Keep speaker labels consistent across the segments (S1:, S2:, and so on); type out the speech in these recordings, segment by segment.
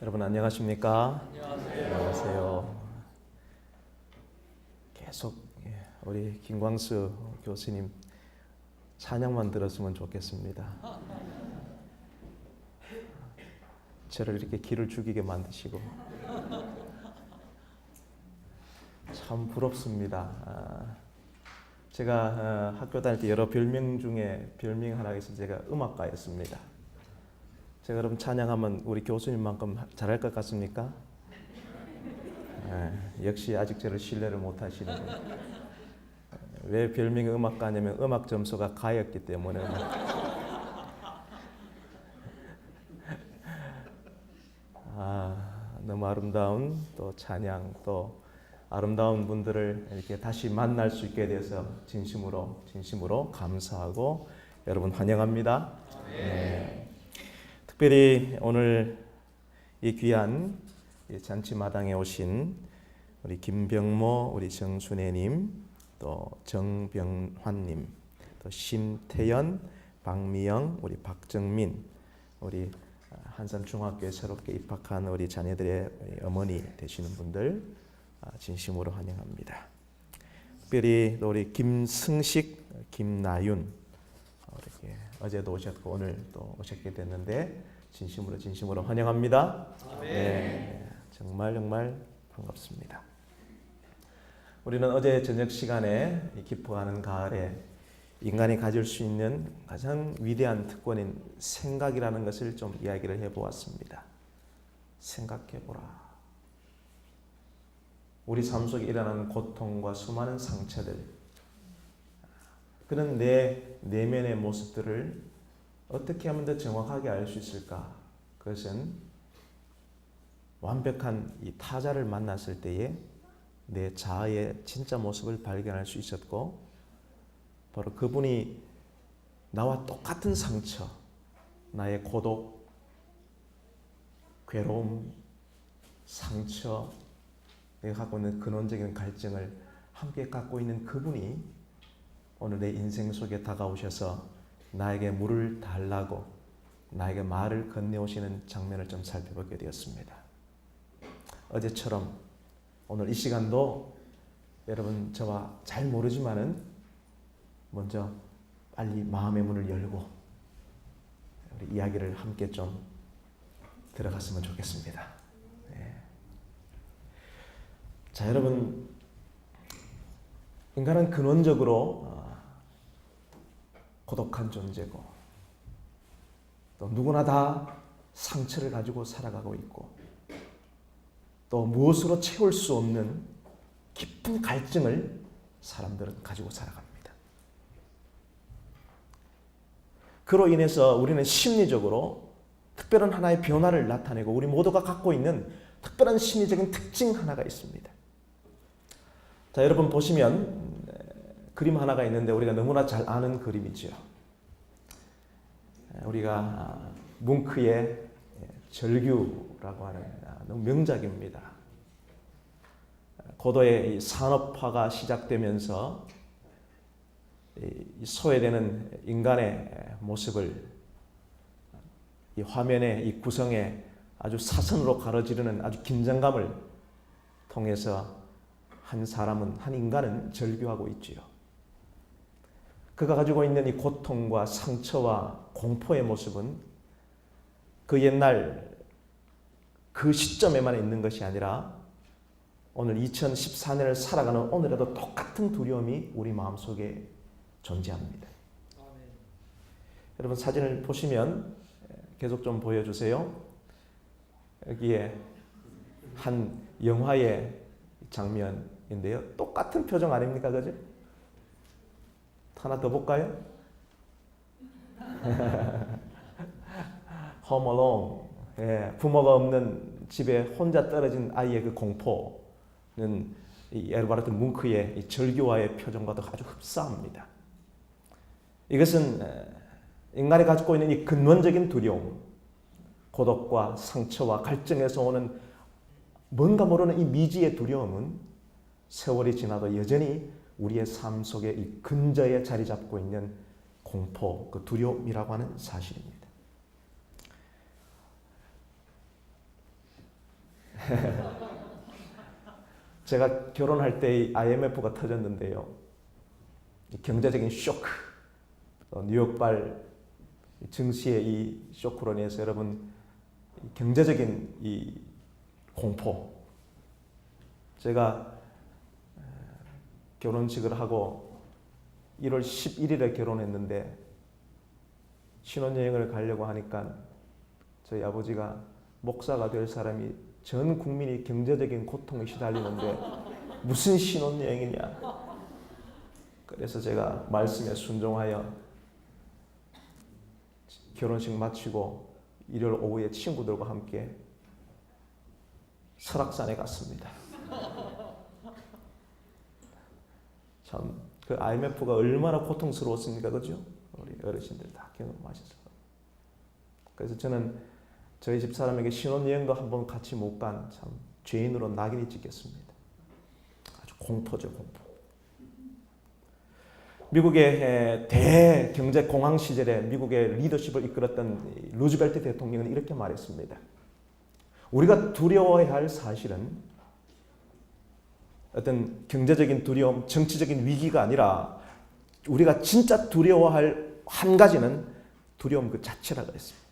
S1: 여러분 안녕하십니까?
S2: 안녕하세요.
S1: 안녕하세요. 계속 우리 김광수 교수님 찬양만 들었으면 좋겠습니다. 저를 이렇게 기를 죽이게 만드시고 참 부럽습니다. 제가 학교 다닐 때 여러 별명 중에 별명 하나가 있어서 제가 음악가였습니다. 제가 그럼 찬양하면 우리 교수님만큼 잘할 것 같습니까? 역시 아직 저를 신뢰를 못 하시네요. 왜 별명이 음악가냐면 음악 점수가 가였기 때문에. 너무 아름다운 또 찬양 또 아름다운 분들을 이렇게 다시 만날 수 있게 돼서 진심으로 감사하고 여러분 환영합니다. 네. 특별히 오늘 이 귀한 잔치마당에 오신 우리 김병모, 우리 정순애님, 또 정병환님, 또 심태연, 박미영, 우리 박정민, 우리 한산중학교에 새롭게 입학한 우리 자녀들의 어머니 되시는 분들 진심으로 환영합니다. 특별히 또 우리 김승식, 김나윤 이렇게 어제도 오셨고 오늘 또 오셨게 됐는데 진심으로 환영합니다. 네, 정말 반갑습니다. 우리는 어제 저녁 시간에 깊어가는 가을에 인간이 가질 수 있는 가장 위대한 특권인 생각이라는 것을 좀 이야기를 해보았습니다. 생각해보라. 우리 삶 속에 일어나는 고통과 수많은 상처들, 그런 내 내면의 모습들을 어떻게 하면 더 정확하게 알 수 있을까? 그것은 완벽한 이 타자를 만났을 때에 내 자아의 진짜 모습을 발견할 수 있었고, 바로 그분이 나와 똑같은 상처, 나의 고독, 괴로움, 상처, 내가 갖고 있는 근원적인 갈증을 함께 갖고 있는 그분이 오늘 내 인생 속에 다가오셔서 나에게 물을 달라고 나에게 말을 건네오시는 장면을 좀 살펴보게 되었습니다. 어제처럼 오늘 이 시간도 여러분 저와 잘 모르지만은 먼저 빨리 마음의 문을 열고 우리 이야기를 함께 좀 들어갔으면 좋겠습니다. 네. 자, 여러분, 인간은 근원적으로 고독한 존재고 또 누구나 다 상처를 가지고 살아가고 있고 또 무엇으로 채울 수 없는 깊은 갈증을 사람들은 가지고 살아갑니다. 그로 인해서 우리는 심리적으로 특별한 하나의 변화를 나타내고 우리 모두가 갖고 있는 특별한 심리적인 특징 하나가 있습니다. 자, 여러분 보시면 그림 하나가 있는데 우리가 너무나 잘 아는 그림이죠. 우리가 뭉크의 절규라고 하는 너무 명작입니다. 고도의 산업화가 시작되면서 소외되는 인간의 모습을 이 화면의 이 구성에 아주 사선으로 가로지르는 아주 긴장감을 통해서 한 인간은 절규하고 있지요. 그가 가지고 있는 이 고통과 상처와 공포의 모습은 그 옛날 그 시점에만 있는 것이 아니라 오늘 2014년을 살아가는 오늘에도 똑같은 두려움이 우리 마음속에 존재합니다. 여러분 사진을 보시면 계속 좀 보여주세요. 여기에 한 영화의 장면인데요. 똑같은 표정 아닙니까? 그죠? 하나 더 볼까요? Home Alone. 부모가 없는 집에 혼자 떨어진 아이의 그 공포는 이 에르바르트 뭉크의 이 절규와의 표정과도 아주 흡사합니다. 이것은 인간이 가지고 있는 이 근원적인 두려움, 고독과 상처와 갈증에서 오는 뭔가 모르는 이 미지의 두려움은 세월이 지나도 여전히 우리의 삶 속에 이 근저에 자리 잡고 있는 공포, 그 두려움이라고 하는 사실입니다. 제가 결혼할 때 IMF가 터졌는데요. 경제적인 쇼크, 뉴욕발 증시의 이 쇼크로 인해서 여러분 경제적인 이 공포. 제가 결혼식을 하고 1월 11일에 결혼했는데 신혼여행을 가려고 하니까 저희 아버지가 목사가 될 사람이 전 국민이 경제적인 고통에 시달리는데 무슨 신혼여행이냐. 그래서 제가 말씀에 순종하여 결혼식 마치고 일요일 오후에 친구들과 함께 설악산에 갔습니다. 참, 그 IMF가 얼마나 고통스러웠습니까? 그죠? 우리 어르신들 다 경험하셔서. 그래서 저는 저희 집 사람에게 신혼여행도 한번 같이 못 간 참 죄인으로 낙인이 찍혔습니다. 아주 공포죠, 공포. 미국의 대경제 공황 시절에 미국의 리더십을 이끌었던 루즈벨트 대통령은 이렇게 말했습니다. 우리가 두려워해야 할 사실은 어떤 경제적인 두려움, 정치적인 위기가 아니라 우리가 진짜 두려워할 한 가지는 두려움 그 자체라 그랬습니다.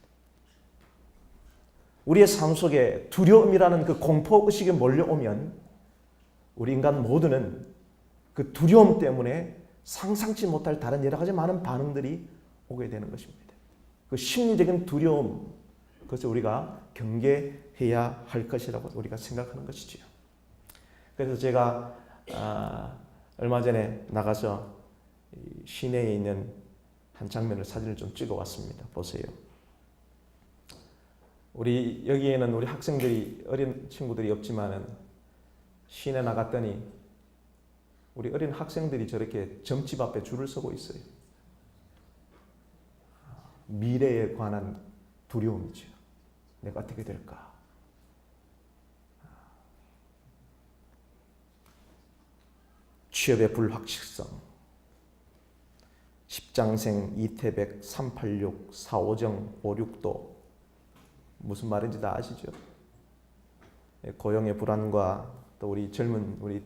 S1: 우리의 삶 속에 두려움이라는 그 공포의식이 몰려오면 우리 인간 모두는 그 두려움 때문에 상상치 못할 다른 여러 가지 많은 반응들이 오게 되는 것입니다. 그 심리적인 두려움, 그것을 우리가 경계해야 할 것이라고 우리가 생각하는 것이지요. 그래서 제가 얼마 전에 나가서 시내에 있는 한 장면을 사진을 좀 찍어 왔습니다. 보세요. 우리 여기에는 우리 학생들이 어린 친구들이 없지만은 시내 나갔더니 우리 어린 학생들이 저렇게 점집 앞에 줄을 서고 있어요. 미래에 관한 두려움이죠. 내가 어떻게 될까? 취업의 불확실성, 십장생, 이태백, 386, 4호정, 569도 무슨 말인지 다 아시죠? 고용의 불안과 또 우리 젊은 우리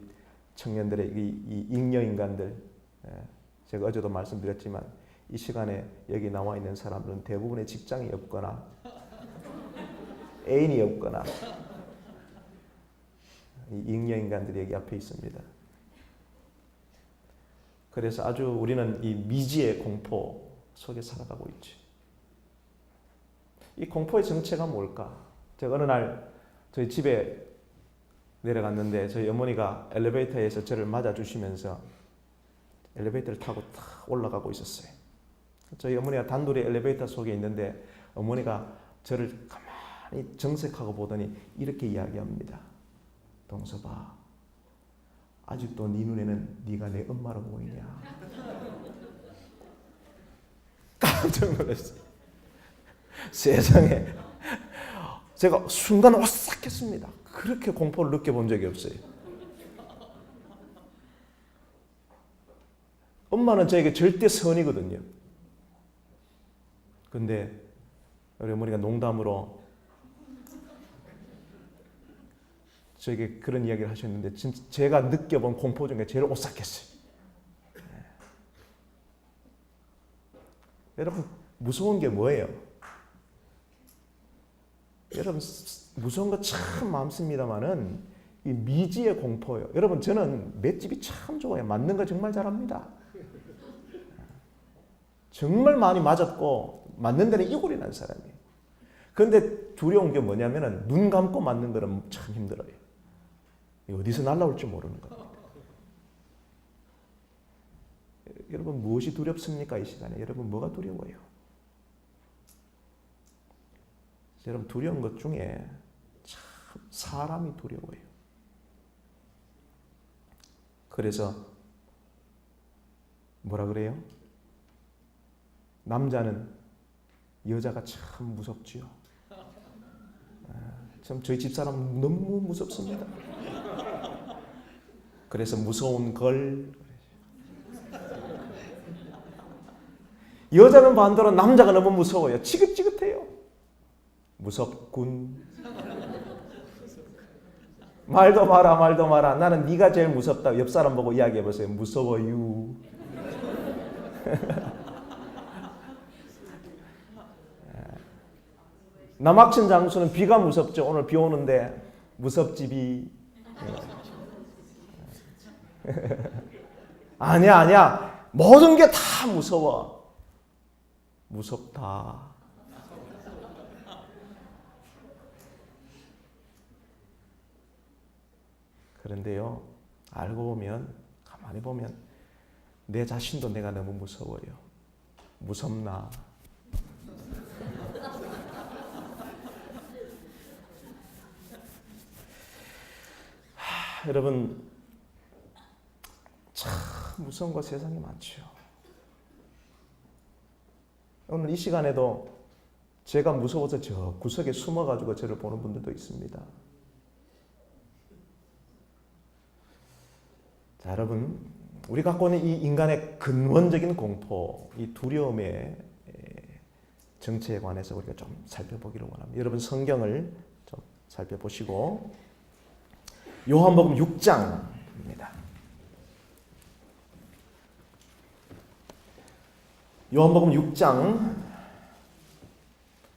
S1: 청년들의 이 잉여인간들, 제가 어제도 말씀드렸지만 이 시간에 여기 나와 있는 사람들은 대부분의 직장이 없거나 애인이 없거나 이 잉여인간들이 여기 앞에 있습니다. 그래서 아주 우리는 이 미지의 공포 속에 살아가고 있죠. 이 공포의 정체가 뭘까? 제가 어느 날 저희 집에 내려갔는데 저희 어머니가 엘리베이터에서 저를 맞아주시면서 엘리베이터를 타고 탁 올라가고 있었어요. 저희 어머니가 단둘이 엘리베이터 속에 있는데 어머니가 저를 가만히 정색하고 보더니 이렇게 이야기합니다. 동서봐, 아직도 네 눈에는 네가 내 엄마로 보이냐? 깜짝 놀랐어요. 세상에, 제가 순간 오싹했습니다. 그렇게 공포를 느껴본 적이 없어요. 엄마는 저에게 절대 선이거든요. 근데 우리 어머니가 농담으로 저에게 그런 이야기를 하셨는데 진짜 제가 느껴본 공포 중에 제일 오싹했어요. 여러분, 무서운 게 뭐예요? 여러분, 무서운 거 참 많습니다만은 이 미지의 공포예요. 여러분, 저는 맷집이 참 좋아요. 맞는 거 정말 잘합니다. 정말 많이 맞았고 맞는 데는 이골이 난 사람이에요. 그런데 두려운 게 뭐냐면은 눈 감고 맞는 거는 참 힘들어요. 어디서 날라올지 모르는 겁니다. 여러분, 무엇이 두렵습니까? 이 시간에 여러분 뭐가 두려워요? 여러분, 두려운 것 중에 참 사람이 두려워요. 그래서 뭐라 그래요? 남자는 여자가 참 무섭지요. 참 저희 집사람 너무 무섭습니다. 그래서 무서운 걸. 여자는 반대로 남자가 너무 무서워요. 지긋지긋해요. 무섭군. 말도 마라, 말도 마라. 나는 네가 제일 무섭다. 옆 사람 보고 이야기해 보세요. 무서워요. 남학천 장수는 비가 무섭죠. 오늘 비 오는데 무섭지 비. 아니야. 모든 게 다 무서워. 무섭다. 그런데요, 알고 보면, 가만히 보면 내 자신도 내가 너무 무서워요. 무섭나? 여러분, 참 무서운 거 세상에 많죠. 오늘 이 시간에도 제가 무서워서 저 구석에 숨어가지고 저를 보는 분들도 있습니다. 자, 여러분, 우리 갖고 있는 이 인간의 근원적인 공포, 이 두려움의 정체에 관해서 우리가 좀 살펴보기를 원합니다. 여러분, 성경을 좀 살펴보시고 요한복음 6장입니다. 요한복음 6장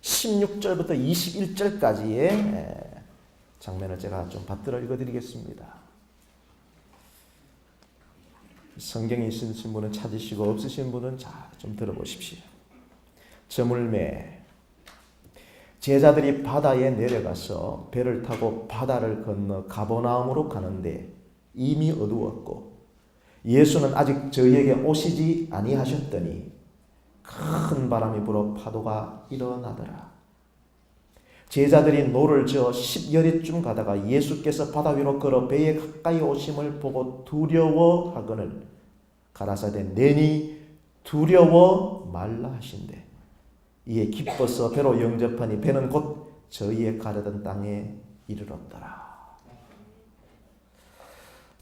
S1: 16절부터 21절까지의 장면을 제가 좀 받들어 읽어드리겠습니다. 성경에 있으신 분은 찾으시고 없으신 분은 좀 들어보십시오. 저물매 제자들이 바다에 내려가서 배를 타고 바다를 건너 가버나움으로 가는데 이미 어두웠고 예수는 아직 저희에게 오시지 아니하셨더니 큰 바람이 불어 파도가 일어나더라. 제자들이 노를 저어 10여리쯤 가다가 예수께서 바다 위로 걸어 배에 가까이 오심을 보고 두려워하거늘 가라사대 내니 두려워 말라 하신대. 이에 기뻐서 배로 영접하니 배는 곧 저희의 가려던 땅에 이르렀더라.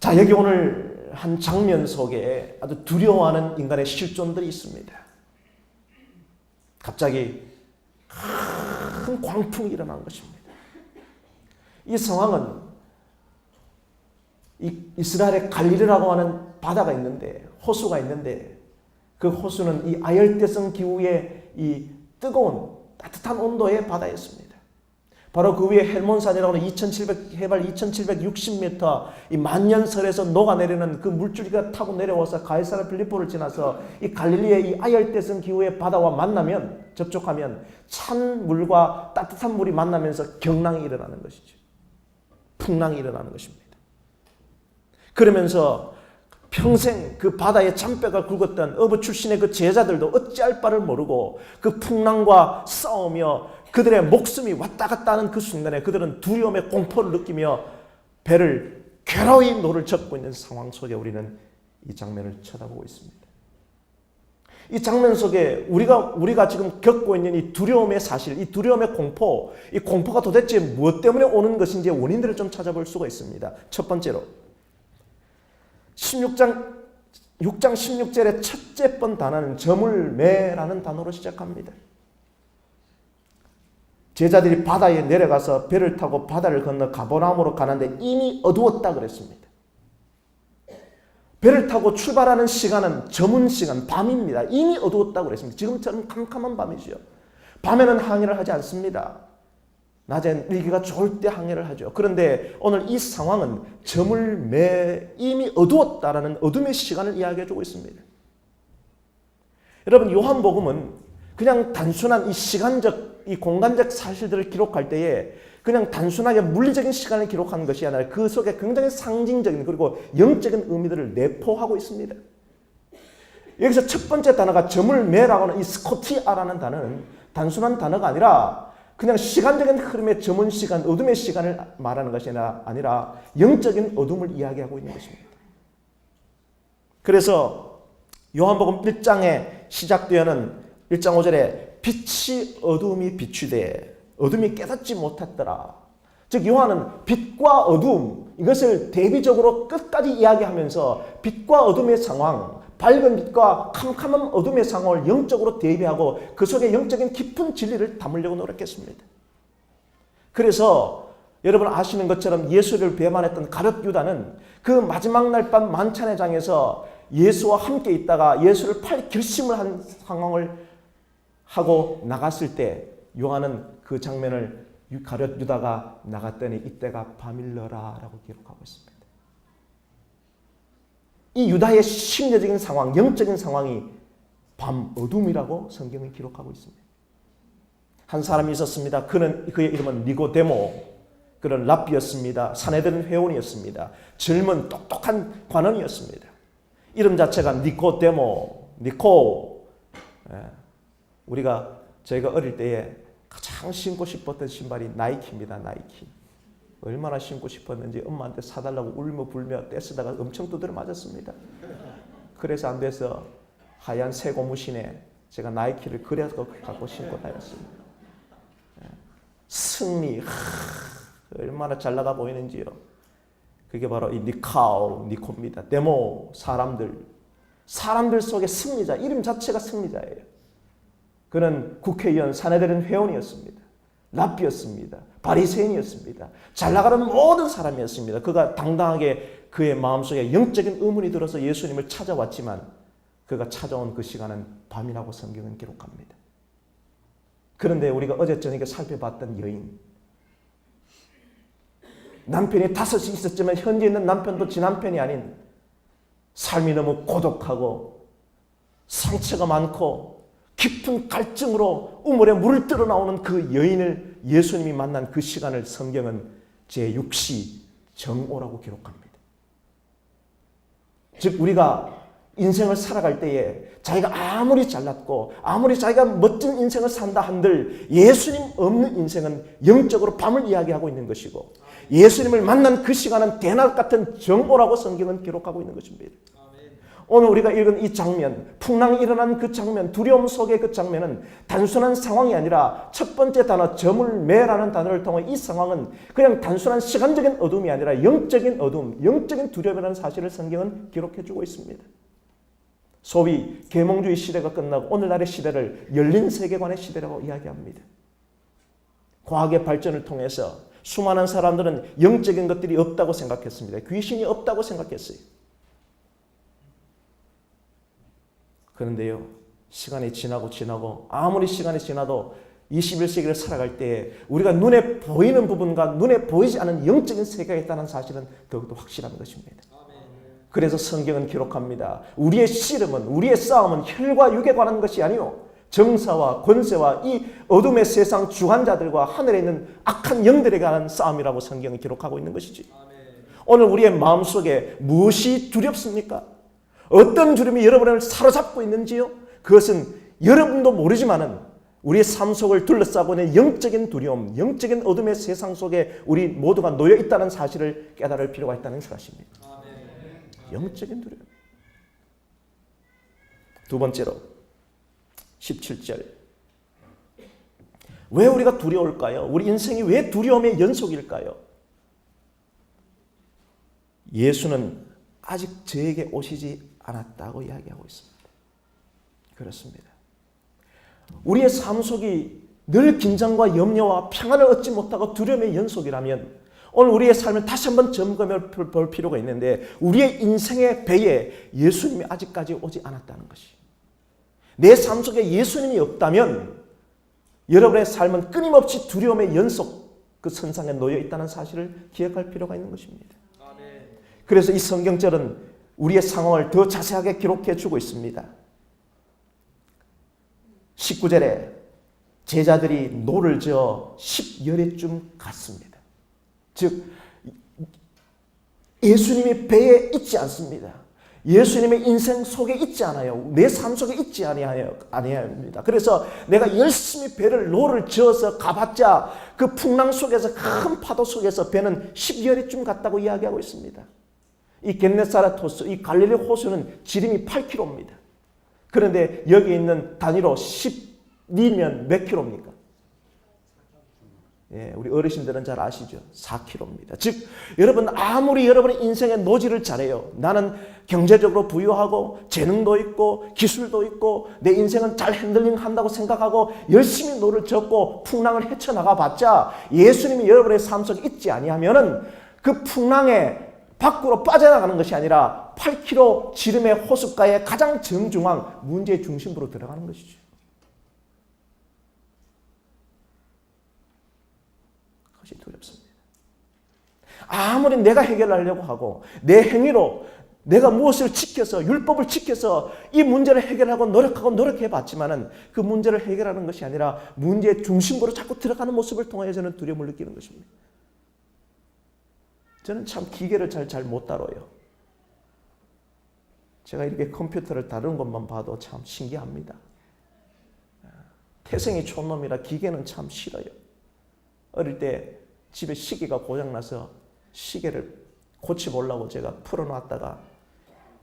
S1: 자, 여기 오늘 한 장면 속에 아주 두려워하는 인간의 실존들이 있습니다. 갑자기 큰 광풍이 일어난 것입니다. 이 상황은 이스라엘의 갈릴리라고 하는 바다가 있는데, 호수가 있는데, 그 호수는 이 아열대성 기후의 이 뜨거운 따뜻한 온도의 바다였습니다. 바로 그 위에 헬몬산이라고 하는 해발 2760m 이 만년설에서 녹아내리는 그 물줄기가 타고 내려와서 가이사랴 필리포를 지나서 이 갈릴리의 이 아열대성 기후의 바다와 만나면, 접촉하면 찬 물과 따뜻한 물이 만나면서 경랑이 일어나는 것이죠. 풍랑이 일어나는 것입니다. 그러면서 평생 그 바다에 잔뼈가 굵었던 어부 출신의 그 제자들도 어찌할 바를 모르고 그 풍랑과 싸우며 그들의 목숨이 왔다 갔다 하는 그 순간에 그들은 두려움의 공포를 느끼며 배를 괴로이 노를 젓고 있는 상황 속에 우리는 이 장면을 쳐다보고 있습니다. 이 장면 속에 우리가 지금 겪고 있는 이 두려움의 사실, 이 두려움의 공포, 이 공포가 도대체 무엇 때문에 오는 것인지 원인들을 좀 찾아볼 수가 있습니다. 첫 번째로 6장 16절의 첫째 번 단어는 저물매라는 단어로 시작합니다. 제자들이 바다에 내려가서 배를 타고 바다를 건너 가버나움으로 가는데 이미 어두웠다 그랬습니다. 배를 타고 출발하는 시간은 저문 시간, 밤입니다. 이미 어두웠다 그랬습니다. 지금처럼 캄캄한 밤이죠. 밤에는 항해를 하지 않습니다. 낮엔 일기가 좋을 때 항해를 하죠. 그런데 오늘 이 상황은 저물매 이미 어두웠다라는 어둠의 시간을 이야기해주고 있습니다. 여러분, 요한복음은 그냥 단순한 이 시간적, 이 공간적 사실들을 기록할 때에 그냥 단순하게 물리적인 시간을 기록하는 것이 아니라 그 속에 굉장히 상징적인 그리고 영적인 의미들을 내포하고 있습니다. 여기서 첫 번째 단어가 저물매라고 하는 이 스코티아라는 단어는 단순한 단어가 아니라 그냥 시간적인 흐름의 저문 시간, 어둠의 시간을 말하는 것이 아니라 영적인 어둠을 이야기하고 있는 것입니다. 그래서 요한복음 1장에 시작되어는 1장 5절에 빛이 어둠이 비추되 어둠이 깨닫지 못했더라. 즉 요한은 빛과 어둠 이것을 대비적으로 끝까지 이야기하면서 빛과 어둠의 상황, 밝은 빛과 캄캄한 어둠의 상황을 영적으로 대비하고 그 속에 영적인 깊은 진리를 담으려고 노력했습니다. 그래서 여러분 아시는 것처럼 예수를 배반했던 가룟 유다는 그 마지막 날 밤 만찬의 장에서 예수와 함께 있다가 예수를 팔 결심을 한 상황을 하고 나갔을 때 요한은 그 장면을 가룟 유다가 나갔더니 이때가 밤일러라 라고 기록하고 있습니다. 이 유다의 심리적인 상황, 영적인 상황이 밤 어둠이라고 성경이 기록하고 있습니다. 한 사람이 있었습니다. 그의 이름은 니고데모. 그는 랍비였습니다. 산헤드린 회원이었습니다. 젊은 똑똑한 관원이었습니다. 이름 자체가 니코데모, 니코. 저희가 어릴 때에 가장 신고 싶었던 신발이 나이키입니다. 나이키. 얼마나 신고 싶었는지 엄마한테 사달라고 울며 불며 떼쓰다가 엄청 두드려 맞았습니다. 그래서 안 돼서 하얀 새 고무신에 제가 나이키를 그려서 갖고 신고 다녔습니다. 승리, 얼마나 잘 나가 보이는지요. 그게 바로 이 니코입니다. 데모, 사람들 속의 승리자, 이름 자체가 승리자예요. 그는 국회의원, 산헤드린 회원이었습니다. 랍비였습니다. 바리새인이었습니다. 잘 나가는 모든 사람이었습니다. 그가 당당하게 그의 마음속에 영적인 의문이 들어서 예수님을 찾아왔지만 그가 찾아온 그 시간은 밤이라고 성경은 기록합니다. 그런데 우리가 어제 저녁에 살펴봤던 여인, 남편이 5이 있었지만 현재 있는 남편도 지 남편이 아닌 삶이 너무 고독하고 상처가 많고 깊은 갈증으로 우물에 물을 뜨러 나오는 그 여인을 예수님이 만난 그 시간을 성경은 제6시 정오라고 기록합니다. 즉 우리가 인생을 살아갈 때에 자기가 아무리 잘났고 아무리 자기가 멋진 인생을 산다 한들 예수님 없는 인생은 영적으로 밤을 이야기하고 있는 것이고 예수님을 만난 그 시간은 대낮 같은 정오라고 성경은 기록하고 있는 것입니다. 오늘 우리가 읽은 이 장면, 풍랑이 일어난 그 장면, 두려움 속의 그 장면은 단순한 상황이 아니라 첫 번째 단어 저물매라는 단어를 통해 이 상황은 그냥 단순한 시간적인 어둠이 아니라 영적인 어둠, 영적인 두려움이라는 사실을 성경은 기록해주고 있습니다. 소위 계몽주의 시대가 끝나고 오늘날의 시대를 열린 세계관의 시대라고 이야기합니다. 과학의 발전을 통해서 수많은 사람들은 영적인 것들이 없다고 생각했습니다. 귀신이 없다고 생각했어요. 그런데요, 시간이 지나고 아무리 시간이 지나도 21세기를 살아갈 때 우리가 눈에 보이는 부분과 눈에 보이지 않은 영적인 세계가 있다는 사실은 더욱더 확실한 것입니다. 그래서 성경은 기록합니다. 우리의 씨름은, 우리의 싸움은 혈과 육에 관한 것이 아니요 정사와 권세와 이 어둠의 세상 주관자들과 하늘에 있는 악한 영들에 관한 싸움이라고 성경은 기록하고 있는 것이지. 오늘 우리의 마음속에 무엇이 두렵습니까? 어떤 두려움이 여러분을 사로잡고 있는지요? 그것은 여러분도 모르지만은 우리의 삶 속을 둘러싸고 있는 영적인 두려움, 영적인 어둠의 세상 속에 우리 모두가 놓여 있다는 사실을 깨달을 필요가 있다는 것입니다. 영적인 두려움. 두 번째로 17절. 왜 우리가 두려울까요? 우리 인생이 왜 두려움의 연속일까요? 예수는 아직 저에게 오시지 않았다고 이야기하고 있습니다. 그렇습니다. 우리의 삶 속이 늘 긴장과 염려와 평안을 얻지 못하고 두려움의 연속이라면 오늘 우리의 삶을 다시 한번 점검해 볼 필요가 있는데 우리의 인생의 배에 예수님이 아직까지 오지 않았다는 것이. 내 삶 속에 예수님이 없다면 여러분의 삶은 끊임없이 두려움의 연속 그 선상에 놓여 있다는 사실을 기억할 필요가 있는 것입니다. 그래서 이 성경절은 우리의 상황을 더 자세하게 기록해 주고 있습니다. 19절에 제자들이 노를 저어 10여리쯤 갔습니다. 즉 예수님이 배에 있지 않습니다. 예수님의 인생 속에 있지 않아요. 내 삶 속에 있지 아니합니다. 그래서 내가 열심히 노를 저어서 가봤자 그 풍랑 속에서 큰 파도 속에서 배는 10여리쯤 갔다고 이야기하고 있습니다. 이 겟네사렛 호수, 이 갈릴리 호수는 지름이 8km입니다. 그런데 여기 있는 단위로 10리면 몇 킬로입니까? 우리 어르신들은 잘 아시죠? 4kg입니다. 즉 여러분 아무리 여러분의 인생의 노지를 잘해요. 나는 경제적으로 부유하고 재능도 있고 기술도 있고 내 인생은 잘 핸들링한다고 생각하고 열심히 노를 젓고 풍랑을 헤쳐나가 봤자 예수님이 여러분의 삶 속에 있지 아니하면은 그 풍랑에 밖으로 빠져나가는 것이 아니라 8km 지름의 호숫가의 가장 정중앙 문제의 중심부로 들어가는 것이죠. 그것이 두렵습니다. 아무리 내가 해결하려고 하고 내 행위로 내가 무엇을 지켜서 율법을 지켜서 이 문제를 해결하고 노력해봤지만은 그 문제를 해결하는 것이 아니라 문제의 중심부로 자꾸 들어가는 모습을 통하여 저는 두려움을 느끼는 것입니다. 저는 참 기계를 잘 못 다뤄요. 제가 이렇게 컴퓨터를 다루는 것만 봐도 참 신기합니다. 태생이 촌놈이라 기계는 참 싫어요. 어릴 때 집에 시계가 고장나서 시계를 고쳐보려고 제가 풀어놨다가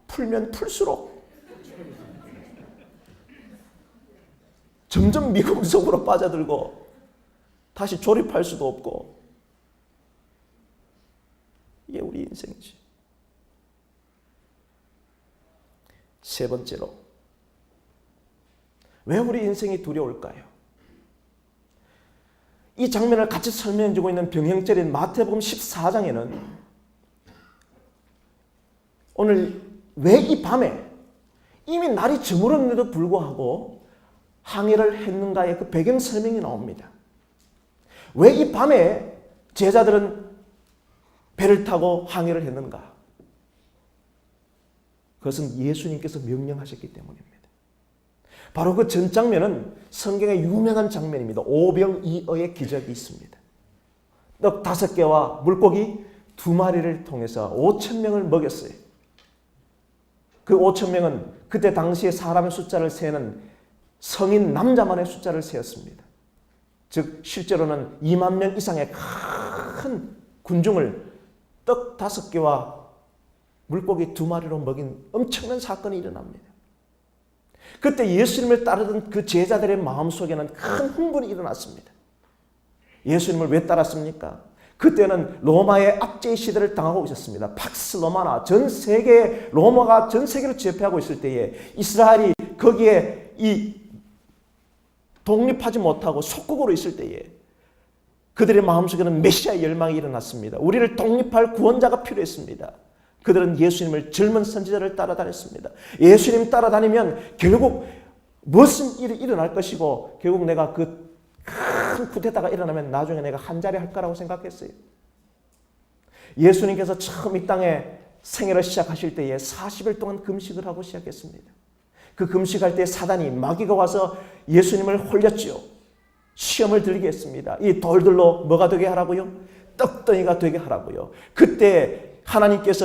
S1: 풀면 풀수록 점점 미궁 속으로 빠져들고 다시 조립할 수도 없고 이게 우리 인생이지. 세 번째로 왜 우리 인생이 두려울까요? 이 장면을 같이 설명해주고 있는 병행절인 마태복음 14장에는 오늘 왜 이 밤에 이미 날이 저물었는데도 불구하고 항해를 했는가의 그 배경 설명이 나옵니다. 왜 이 밤에 제자들은 배를 타고 항해를 했는가? 그것은 예수님께서 명령하셨기 때문입니다. 바로 그 전 장면은 성경의 유명한 장면입니다. 오병이어의 기적이 있습니다. 떡 5개와 물고기 2마리를 통해서 5,000명을 먹였어요. 그 5,000명은 그때 당시에 사람의 숫자를 세는 성인 남자만의 숫자를 세었습니다. 즉 실제로는 2만 명 이상의 큰 군중을 떡 5개와 물고기 2마리로 먹인 엄청난 사건이 일어납니다. 그때 예수님을 따르던 그 제자들의 마음속에는 큰 흥분이 일어났습니다. 예수님을 왜 따랐습니까? 그때는 로마의 압제의 시대를 당하고 있었습니다. 팍스 로마나 전 세계 로마가 전 세계를 제패하고 있을 때에 이스라엘이 거기에 독립하지 못하고 속국으로 있을 때에 그들의 마음속에는 메시아의 열망이 일어났습니다. 우리를 독립할 구원자가 필요했습니다. 그들은 예수님을 젊은 선지자를 따라다녔습니다. 예수님 따라다니면 결국 무슨 일이 일어날 것이고 결국 내가 그 큰 쿠데타가 일어나면 나중에 내가 한 자리 할 거라고 생각했어요. 예수님께서 처음 이 땅에 생애를 시작하실 때에 40일 동안 금식을 하고 시작했습니다. 그 금식할 때 사단이 마귀가 와서 예수님을 홀렸지요. 시험을 들게 했습니다. 이 돌들로 뭐가 되게 하라고요? 떡덩이가 되게 하라고요. 그때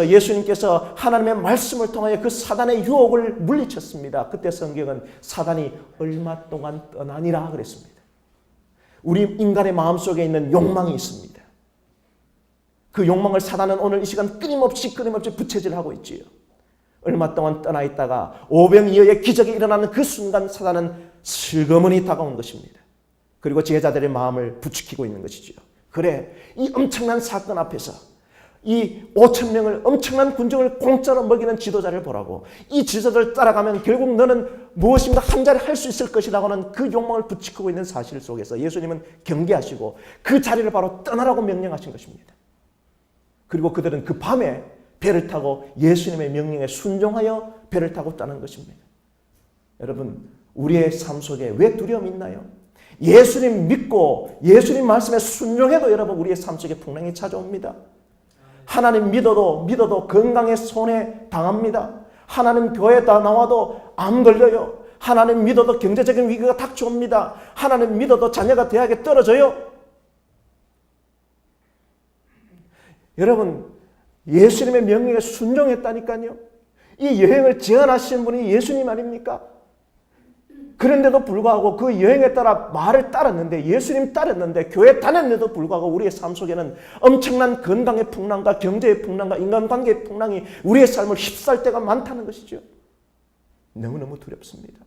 S1: 예수님께서 하나님의 말씀을 통하여 그 사단의 유혹을 물리쳤습니다. 그때 성경은 사단이 얼마 동안 떠나니라 그랬습니다. 우리 인간의 마음속에 있는 욕망이 있습니다. 그 욕망을 사단은 오늘 이 시간 끊임없이 부채질하고 있지요. 얼마 동안 떠나 있다가 오병이어의 기적이 일어나는 그 순간 사단은 슬그머니 다가온 것입니다. 그리고 제자들의 마음을 부추기고 있는 것이지요. 그래, 이 엄청난 사건 앞에서 이 5,000명을 엄청난 군중을 공짜로 먹이는 지도자를 보라고 이 지도자를 따라가면 결국 너는 무엇인가 한 자리 할 수 있을 것이라고는 그 욕망을 부추기고 있는 사실 속에서 예수님은 경계하시고 그 자리를 바로 떠나라고 명령하신 것입니다. 그리고 그들은 그 밤에 배를 타고 예수님의 명령에 순종하여 배를 타고 떠난 것입니다. 여러분, 우리의 삶 속에 왜 두려움이 있나요? 예수님 믿고 예수님 말씀에 순종해도 여러분 우리의 삶 속에 풍랑이 찾아옵니다. 하나님 믿어도 건강에 손해 당합니다. 하나님 교회에 다 나와도 암 걸려요. 하나님 믿어도 경제적인 위기가 닥쳐옵니다. 하나님 믿어도 자녀가 대학에 떨어져요. 여러분, 예수님의 명령에 순종했다니까요. 이 여행을 제안하신 분이 예수님 아닙니까? 그런데도 불구하고 그 여행에 따라 말을 따랐는데 예수님 따랐는데 교회 다녔는데도 불구하고 우리의 삶 속에는 엄청난 건강의 풍랑과 경제의 풍랑과 인간관계의 풍랑이 우리의 삶을 휩쓸 때가 많다는 것이죠. 너무너무 두렵습니다.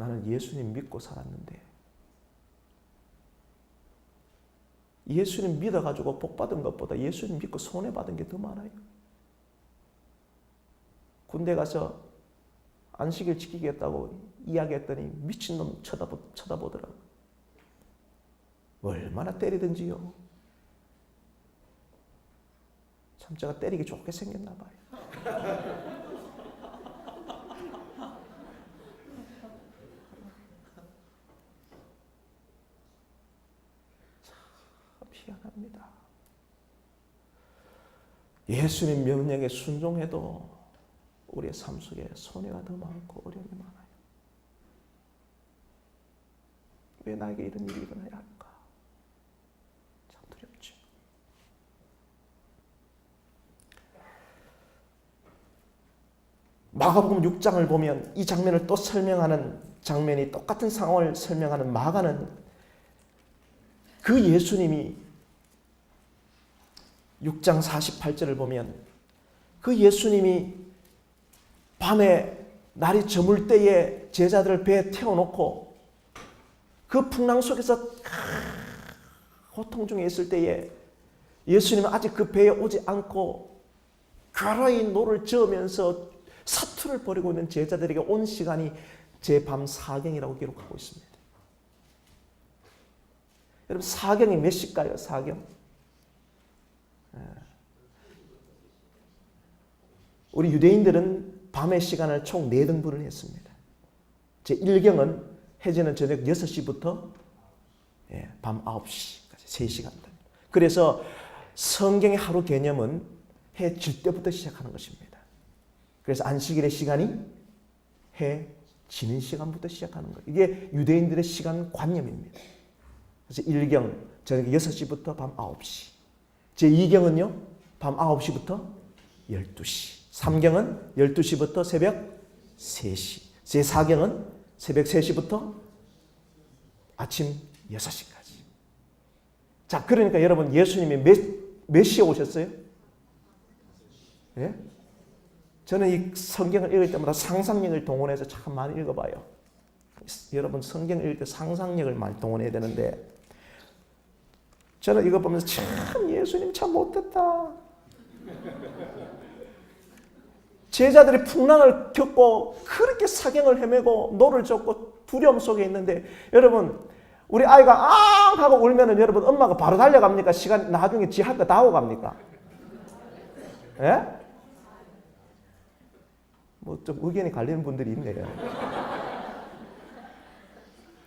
S1: 나는 예수님 믿고 살았는데 예수님 믿어가지고 복받은 것보다 예수님 믿고 손해받은 게 더 많아요. 군대 가서 안식일 지키겠다고 이야기했더니 미친놈 쳐다보더라고. 얼마나 때리든지요. 참 제가 때리기 좋게 생겼나 봐요. 희한합니다. 예수님 명령에 순종해도 우리의 삶 속에 손해가 더 많고 어려움이 많아요. 왜 나에게 이런 일이 일어나야 할까? 참 두렵죠. 마가복음 6장을 보면 이 장면을 또 설명하는 장면이 똑같은 상황을 설명하는 마가는 그 예수님이 6장 48절을 보면 그 예수님이 밤에 날이 저물 때에 제자들을 배에 태워놓고 그 풍랑 속에서 고통 중에 있을 때에 예수님은 아직 그 배에 오지 않고 괴로이 노를 저으면서 사투를 벌이고 있는 제자들에게 온 시간이 제밤 4경이라고 기록하고 있습니다. 여러분 사경이 몇 시일까요? 사경? 우리 유대인들은 밤의 시간을 총 4등분을 했습니다. 제1경은 해지는 저녁 6시부터 밤 9시까지 3시간. 그래서 성경의 하루 개념은 해 질 때부터 시작하는 것입니다. 그래서 안식일의 시간이 해 지는 시간부터 시작하는 거예요. 이게 유대인들의 시간 관념입니다. 그래서 1경 저녁 6시부터 밤 9시. 제2경은요. 밤 9시부터 12시. 3경은 12시부터 새벽 3시. 제4경은 새벽 3시부터 아침 6시까지. 자, 그러니까 여러분 예수님이 몇 시에 오셨어요? 예? 저는 이 성경을 읽을 때마다 상상력을 동원해서 참 많이 읽어봐요. 여러분 성경을 읽을 때 상상력을 많이 동원해야 되는데 저는 이거 보면서 참 예수님 참 못됐다. 제자들이 풍랑을 겪고 그렇게 사경을 헤매고 노를 젓고 두려움 속에 있는데 여러분 우리 아이가 앙 하고 울면은 여러분 엄마가 바로 달려갑니까? 시간 나중에 지 할 거 다 하고 갑니까? 예? 뭐 좀 의견이 갈리는 분들이 있네요.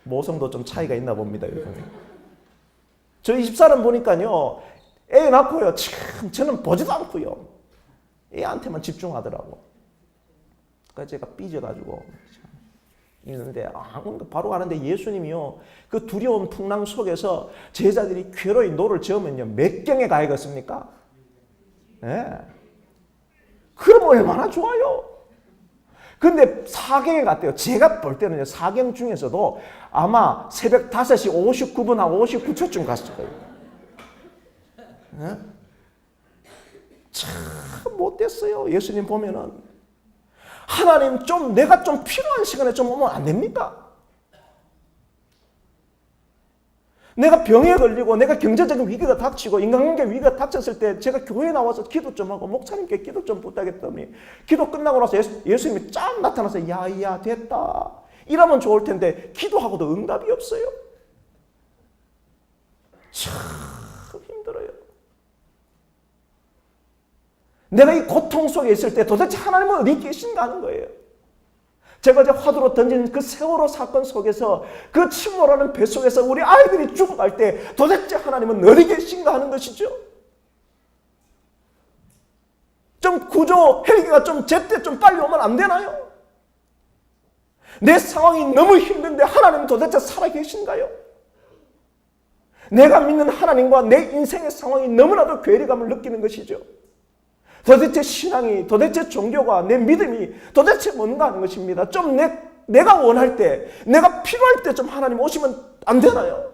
S1: 모성도 좀 차이가 있나 봅니다. 저희 집사람 보니까요. 애 낳고요. 참 저는 보지도 않고요. 애한테만 집중하더라고. 그래서 제가 삐져가지고 있는데 바로 가는데 예수님이요. 그 두려운 풍랑 속에서 제자들이 괴로이 노를 저으면요. 몇 경에 가야겠습니까? 네. 그럼 얼마나 좋아요. 근데 4경에 갔대요. 제가 볼 때는요. 4경 중에서도 아마 새벽 5시 59분하고 59초쯤 갔을 거예요. 네? 참 못됐어요. 예수님 보면은 하나님 좀 내가 좀 필요한 시간에 좀 오면 안 됩니까? 내가 병에 걸리고 내가 경제적인 위기가 닥치고 인간관계 위기가 닥쳤을 때 제가 교회에 나와서 기도 좀 하고 목사님께 기도 좀 부탁했더니 기도 끝나고 나서 예수님이 쫙 나타나서 야야 됐다 이러면 좋을 텐데 기도하고도 응답이 없어요. 참 힘들어요. 내가 이 고통 속에 있을 때 도대체 하나님은 어디 계신가 하는 거예요. 제가 어제 화두로 던진 그 세월호 사건 속에서 그 침몰하는 배 속에서 우리 아이들이 죽어갈 때 도대체 하나님은 어디 계신가 하는 것이죠. 좀 구조 헬기가 좀 제때 좀 빨리 오면 안 되나요? 내 상황이 너무 힘든데 하나님은 도대체 살아계신가요? 내가 믿는 하나님과 내 인생의 상황이 너무나도 괴리감을 느끼는 것이죠. 도대체 신앙이, 도대체 종교가, 내 믿음이 도대체 뭔가 하는 것입니다. 좀 내가 원할 때, 내가 필요할 때 좀 하나님 오시면 안 되나요?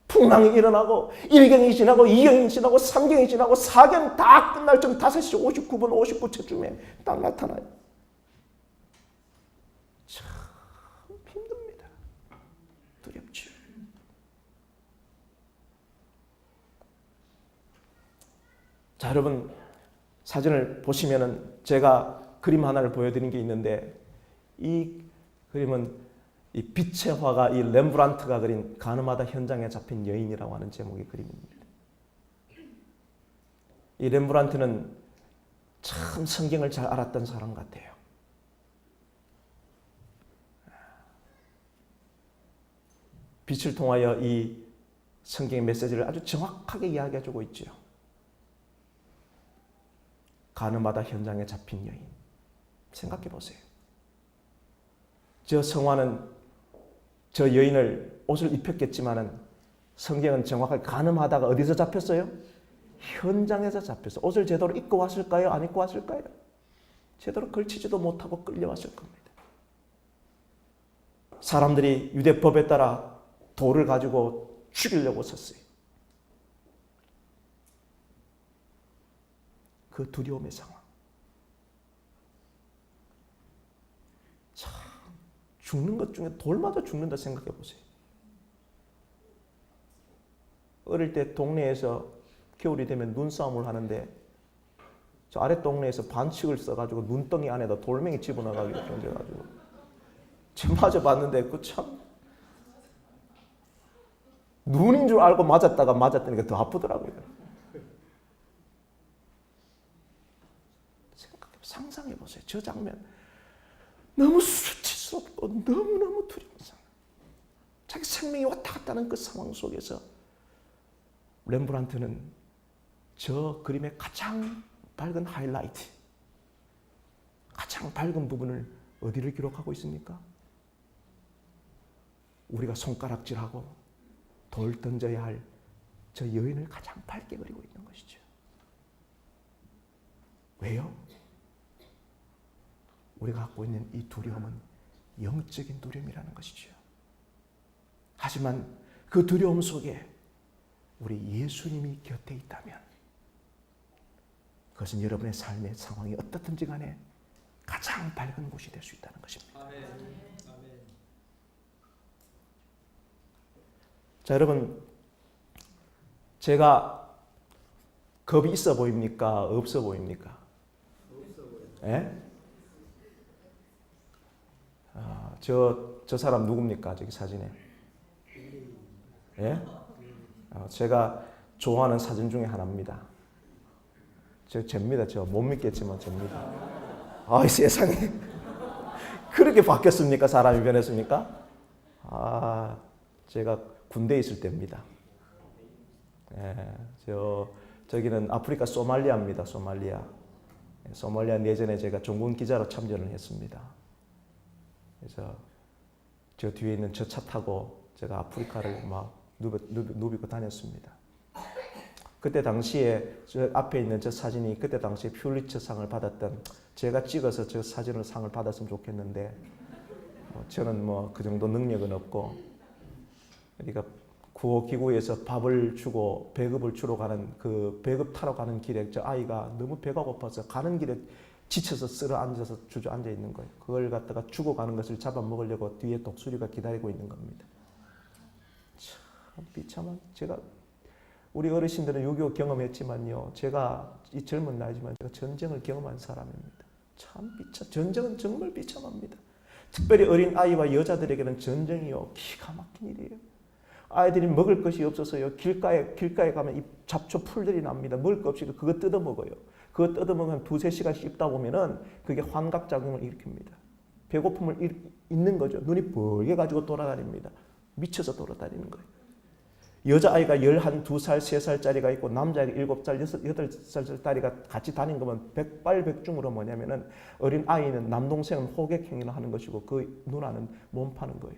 S1: 풍랑이 일어나고 1경이 지나고 2경이 지나고 3경이 지나고 4경 다 끝날 좀 5시 59분 59초쯤에 딱 나타나요. 참 자, 여러분 사진을 보시면은 제가 그림 하나를 보여드린 게 있는데 이 그림은 이 빛의 화가 이 렘브란트가 그린 가늠하다 현장에 잡힌 여인이라고 하는 제목의 그림입니다. 이 렘브란트는 참 성경을 잘 알았던 사람 같아요. 빛을 통하여 이 성경의 메시지를 아주 정확하게 이야기해주고 있죠. 가늠하다 현장에 잡힌 여인. 생각해 보세요. 저 성화는 저 여인을 옷을 입혔겠지만은 성경은 정확하게 가늠하다가 어디서 잡혔어요? 현장에서 잡혔어요. 옷을 제대로 입고 왔을까요? 안 입고 왔을까요? 제대로 걸치지도 못하고 끌려왔을 겁니다. 사람들이 유대법에 따라 돌을 가지고 죽이려고 섰어요. 그 두려움의 상황. 참, 죽는 것 중에 돌마다 죽는다 생각해 보세요. 어릴 때 동네에서 겨울이 되면 눈싸움을 하는데 저 아래 동네에서 반칙을 써가지고 눈덩이 안에다 돌멩이 집어넣어가지고 던져가지고 저 맞아봤는데 그 참 눈인 줄 알고 맞았다가 맞았다니까 더 아프더라고요. 상상해 보세요. 저 장면 너무 수치스럽고 너무너무 두려운 상황. 자기 생명이 왔다 갔다 하는 그 상황 속에서 렘브란트는 저 그림의 가장 밝은 하이라이트, 가장 밝은 부분을 어디를 기록하고 있습니까? 우리가 손가락질하고 돌 던져야 할 저 여인을 가장 밝게 그리고 있는 것이죠. 왜요? 우리가 갖고 있는 이 두려움은 영적인 두려움이라는 것이죠. 하지만 그 두려움 속에 우리 예수님이 곁에 있다면 그것은 여러분의 삶의 상황이 어떻든지 간에 가장 밝은 곳이 될 수 있다는 것입니다. 아멘. 자, 여러분, 제가 겁이 있어 보입니까? 없어 보입니까? 예? 저 사람 누굽니까? 저기 사진에. 예? 제가 좋아하는 사진 중에 하나입니다. 접니다. 저 못 믿겠지만 접니다. 아, 세상에. 그렇게 바뀌었습니까? 사람이 변했습니까? 제가 군대에 있을 때입니다. 예, 저기는 아프리카 소말리아입니다. 소말리아 내전에 제가 종군 기자로 참전을 했습니다. 그래서 저 뒤에 있는 저 차 타고 제가 아프리카를 막 누비고 다녔습니다. 그때 당시에 저 앞에 있는 저 사진이 그때 당시에 퓰리처상을 받았던 제가 찍어서 저 사진을 상을 받았으면 좋겠는데 저는 그 정도 능력은 없고 그러니까 구호기구에서 밥을 주고 배급을 주러 가는 그 배급 타러 가는 길에 저 아이가 너무 배가 고파서 가는 길에 지쳐서 쓸어 앉아서 주저앉아 있는 거예요. 그걸 갖다가 주고 가는 것을 잡아먹으려고 뒤에 독수리가 기다리고 있는 겁니다. 참 비참한 제가 우리 어르신들은 6.25 경험했지만요. 제가 이 젊은 나이지만 제가 전쟁을 경험한 사람입니다. 참 전쟁은 정말 비참합니다. 특별히 어린 아이와 여자들에게는 전쟁이요. 기가 막힌 일이에요. 아이들이 먹을 것이 없어서요. 길가에 가면 이 잡초 풀들이 납니다. 먹을 것 없이 그거 뜯어먹어요. 그거 뜯어먹으면 2-3시간 씹다 보면은 그게 환각작용을 일으킵니다. 배고픔을 잊는 거죠. 눈이 벌게 가지고 돌아다닙니다. 미쳐서 돌아다니는 거예요. 여자아이가 11, 2살, 3살짜리가 있고 남자아이가 7살, 8살짜리가 같이 다닌 거면 백발백중으로 뭐냐면은 어린 아이는 남동생은 호객행위를 하는 것이고 그 누나는 몸 파는 거예요.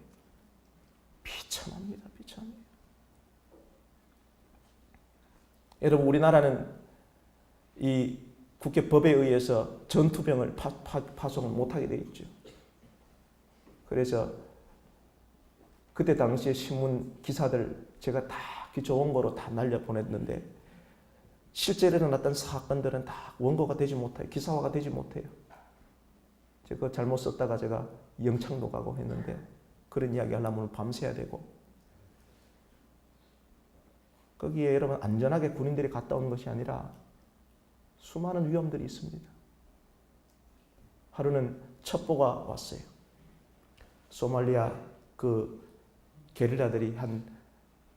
S1: 비참합니다. 비참해요. 여러분 우리나라는 이 국회 법에 의해서 전투병을 파송을 못하게 돼 있죠. 그래서 그때 당시에 신문 기사들 제가 다 좋은 거로 다 날려보냈는데 실제로 일어났던 사건들은 다 원고가 되지 못해요. 기사화가 되지 못해요. 제가 잘못 썼다가 제가 영창도 가고 했는데 그런 이야기 하려면 밤새야 되고 거기에 여러분 안전하게 군인들이 갔다 온 것이 아니라 수많은 위험들이 있습니다. 하루는 첩보가 왔어요. 소말리아 그 게릴라들이 한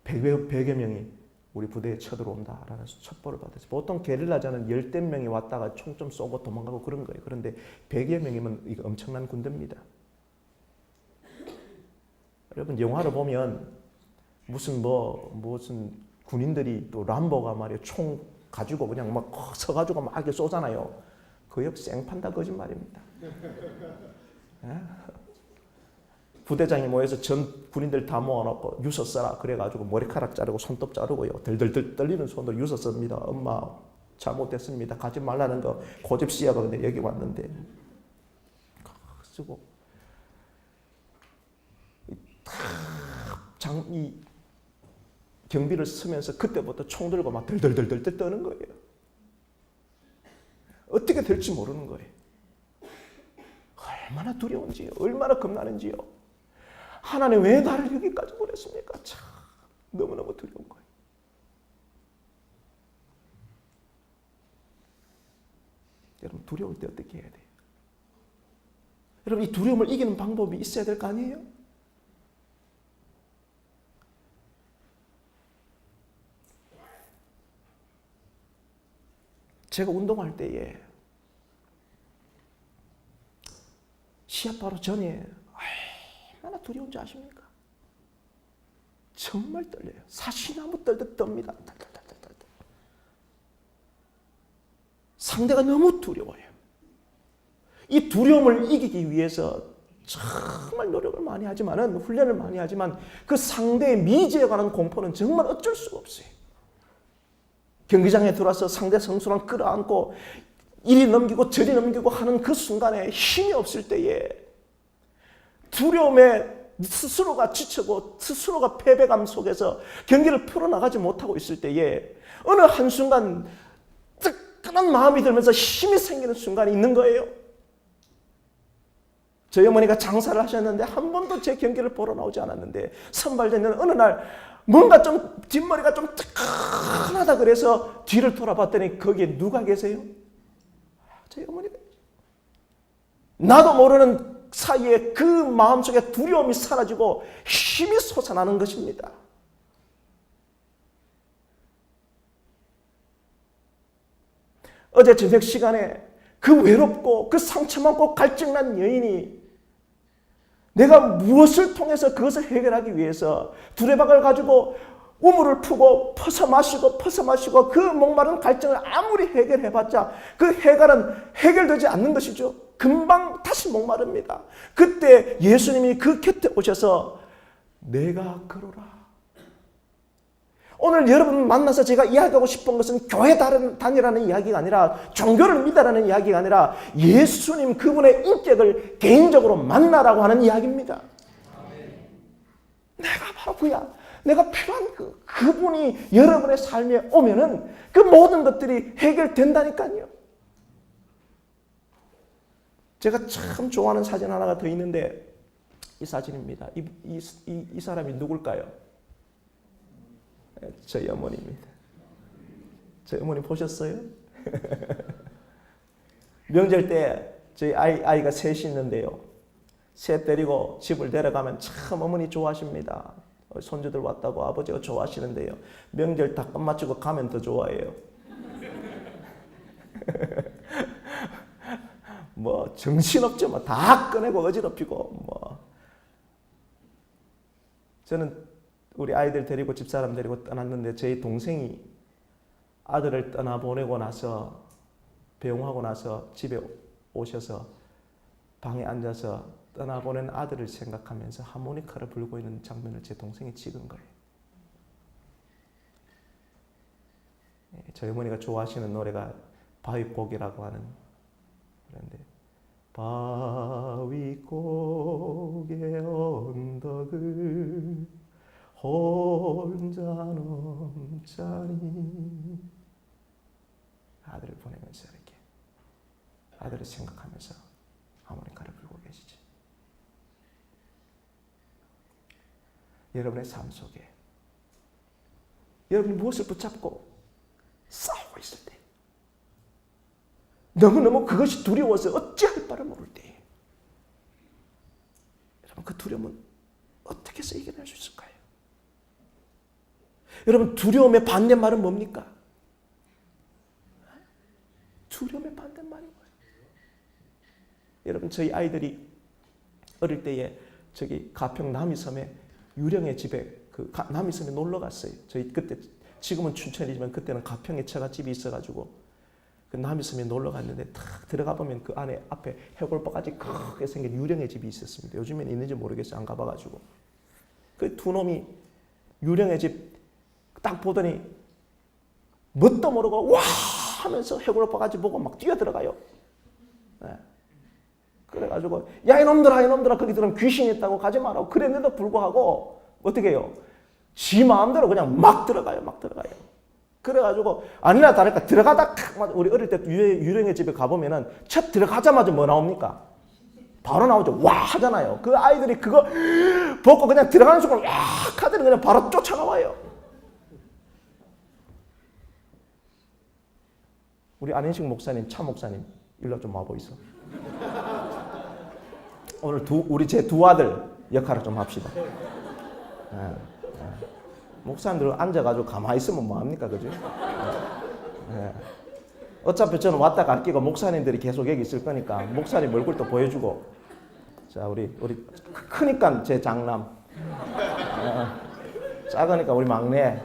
S1: 100여 명이 우리 부대에 쳐들어온다라는 첩보를 받았어요. 보통 게릴라전은 10대 명이 왔다가 총 좀 쏘고 도망가고 그런 거예요. 그런데 100여 명이면 이거 엄청난 군대입니다. 여러분 영화를 보면 무슨 군인들이 또 람보가 말이에요. 총 가지고 그냥 막 서가지고 막 이렇게 쏘잖아요. 그 옆 생판다 거짓말입니다. 부대장이 모여서 전 군인들 다 모아놓고 유서 써라 그래가지고 머리카락 자르고 손톱 자르고요. 덜덜덜 떨리는 손으로 유서 씁니다. 엄마 잘못됐습니다. 가지 말라는 거 고집 씨야가 근데 여기 왔는데 쓰고 이 경비를 쓰면서 그때부터 총 들고 막 덜덜덜덜 떠는 거예요. 어떻게 될지 모르는 거예요. 얼마나 두려운지요. 얼마나 겁나는지요. 하나님 왜 나를 여기까지 보냈습니까? 참 너무너무 두려운 거예요. 여러분 두려울 때 어떻게 해야 돼요? 여러분 이 두려움을 이기는 방법이 있어야 될 거 아니에요? 제가 운동할 때에 시합 바로 전에 얼마나 두려운지 아십니까? 정말 떨려요. 사시나무 떨듯 떱니다. 상대가 너무 두려워요. 이 두려움을 이기기 위해서 정말 노력을 많이 하지만은 훈련을 많이 하지만 그 상대의 미지에 관한 공포는 정말 어쩔 수가 없어요. 경기장에 들어와서 상대 선수랑 끌어안고 이리 넘기고 저리 넘기고 하는 그 순간에 힘이 없을 때에 두려움에 스스로가 지치고 스스로가 패배감 속에서 경기를 풀어나가지 못하고 있을 때에 어느 한순간 뜨끈한 마음이 들면서 힘이 생기는 순간이 있는 거예요. 저희 어머니가 장사를 하셨는데 한 번도 제 경기를 보러 나오지 않았는데 선발되는 어느 날 뭔가 좀 뒷머리가 좀 뜨끈하다 그래서 뒤를 돌아봤더니 거기에 누가 계세요? 저희 어머니가. 나도 모르는 사이에 그 마음속에 두려움이 사라지고 힘이 솟아나는 것입니다. 어제 저녁 시간에 그 외롭고 그 상처받고 갈증난 여인이 내가 무엇을 통해서 그것을 해결하기 위해서 두레박을 가지고 우물을 푸고 퍼서 마시고 그 목마른 갈증을 아무리 해결해봤자 그 해결은 해결되지 않는 것이죠. 금방 다시 목마릅니다. 그때 예수님이 그 곁에 오셔서 내가 그러라. 오늘 여러분 만나서 제가 이야기하고 싶은 것은 교회 다니라는 이야기가 아니라 종교를 믿으라는 이야기가 아니라 예수님 그분의 인격을 개인적으로 만나라고 하는 이야기입니다. 내가 바로 그야. 내가 필요한 그분이 여러분의 삶에 오면은 그 모든 것들이 해결된다니까요. 제가 참 좋아하는 사진 하나가 더 있는데 이 사진입니다. 이 사람이 누굴까요? 저희 어머니입니다. 저희 어머니 보셨어요? 명절 때 저희 아이가 셋이 있는데요. 셋 데리고 집을 데려가면 참 어머니 좋아하십니다. 손주들 왔다고 아버지가 좋아하시는데요. 명절 다 끝마치고 가면 더 좋아해요. 뭐 정신없죠. 뭐 다 꺼내고 어지럽히고 뭐. 저는 우리 아이들 데리고 집사람 데리고 떠났는데 저희 동생이 아들을 떠나보내고 나서 배웅하고 나서 집에 오셔서 방에 앉아서 떠나보낸 아들을 생각하면서 하모니카를 불고 있는 장면을 제 동생이 찍은 거예요. 저희 어머니가 좋아하시는 노래가 바위곡이라고 하는 노래인데 바위곡의 언덕을 혼자 넘자니 아들을 보내면서 이렇게 아들을 생각하면서 하모니카를 불고 계시지. 여러분의 삶 속에 여러분이 무엇을 붙잡고 싸우고 있을 때 너무너무 그것이 두려워서 어찌할 바를 모를 때에 여러분 그 두려움은 어떻게 해서 이겨낼 수 있을까요? 여러분 두려움의 반대말은 뭡니까? 두려움의 반대말이 뭐예요? 여러분 저희 아이들이 어릴 때에 저기 가평 남이섬에 유령의 집에 그 남이섬에 놀러 갔어요. 저희 그때 지금은 춘천이지만 그때는 가평에 처갓집이 있어가지고 그 남이섬에 놀러 갔는데 탁 들어가 보면 그 안에 앞에 해골바가지 크게 생긴 유령의 집이 있었습니다. 요즘엔 있는지 모르겠어요. 안 가봐가지고 그 두 놈이 유령의 집 딱 보더니 뭣도 모르고 와 하면서 해골바가지 보고 막 뛰어 들어가요. 네. 그래가지고 야 이놈들아 거기 들으면 귀신이 있다고 가지 마라고 그랬는데도 불구하고 어떻게 해요? 지 마음대로 그냥 막 들어가요. 그래가지고 아니나 다를까 들어가다 우리 어릴 때 유령의 집에 가보면은 첫 들어가자마자 뭐 나옵니까? 바로 나오죠. 와 하잖아요. 그 아이들이 그거 벗고 그냥 들어가는 순간 와 하더니 그냥 바로 쫓아나와요. 우리 안인식 목사님, 차 목사님 일로 좀 와보이소. 오늘 우리 제 두 아들 역할을 좀 합시다. 목사님들 앉아가지고 가만히 있으면 뭐합니까, 그죠? 어차피 저는 왔다 갈 끼고 목사님들이 계속 여기 있을 거니까 목사님 얼굴도 보여주고. 자, 우리 크니까 제 장남, 작으니까 우리 막내.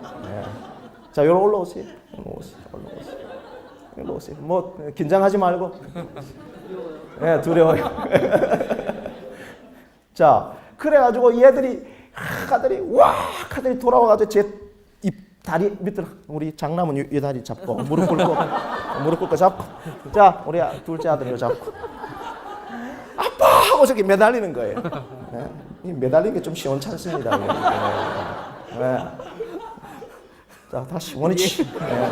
S1: 자, 여기로 올라오세요. 일로 오세요. 뭐 긴장하지 말고. 네, 두려워요. 자, 그래가지고 얘들이 하더니 돌아와가지고 제 이 다리 밑으로 우리 장남은 이 다리 잡고 무릎 꿇고 잡고 자 우리 둘째 아들 이거 잡고 아빠 하고 저기 매달리는 거예요. 네? 매달리는 게 좀 시원찮습니다. 네. 자 다시 원위치. 네.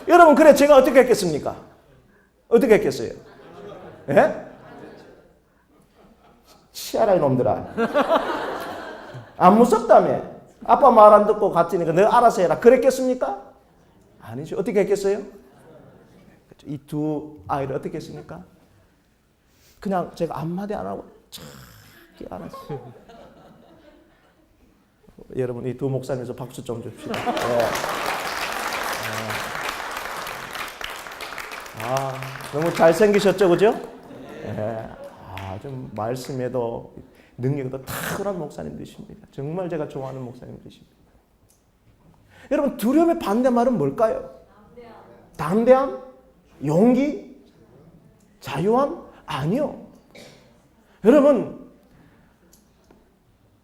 S1: 여러분 그래 제가 어떻게 했겠습니까? 어떻게 했겠어요? 예? 치아라 이놈들아. 안 무섭다며. 아빠 말 안 듣고 갔으니까 너 알아서 해라. 그랬겠습니까? 아니죠. 어떻게 했겠어요? 이 두 아이를 어떻게 했습니까? 그냥 제가 한마디 안 하고 착히 알았어요. 여러분 이 두 목사님에서 박수 좀 줍시다. 네. 너무 잘생기셨죠, 그죠? 네. 좀 말씀에도 능력에도 탁월한 목사님들이십니다. 정말 제가 좋아하는 목사님들이십니다. 여러분 두려움의 반대말은 뭘까요? 담대함? 용기? 자유함? 아니요. 여러분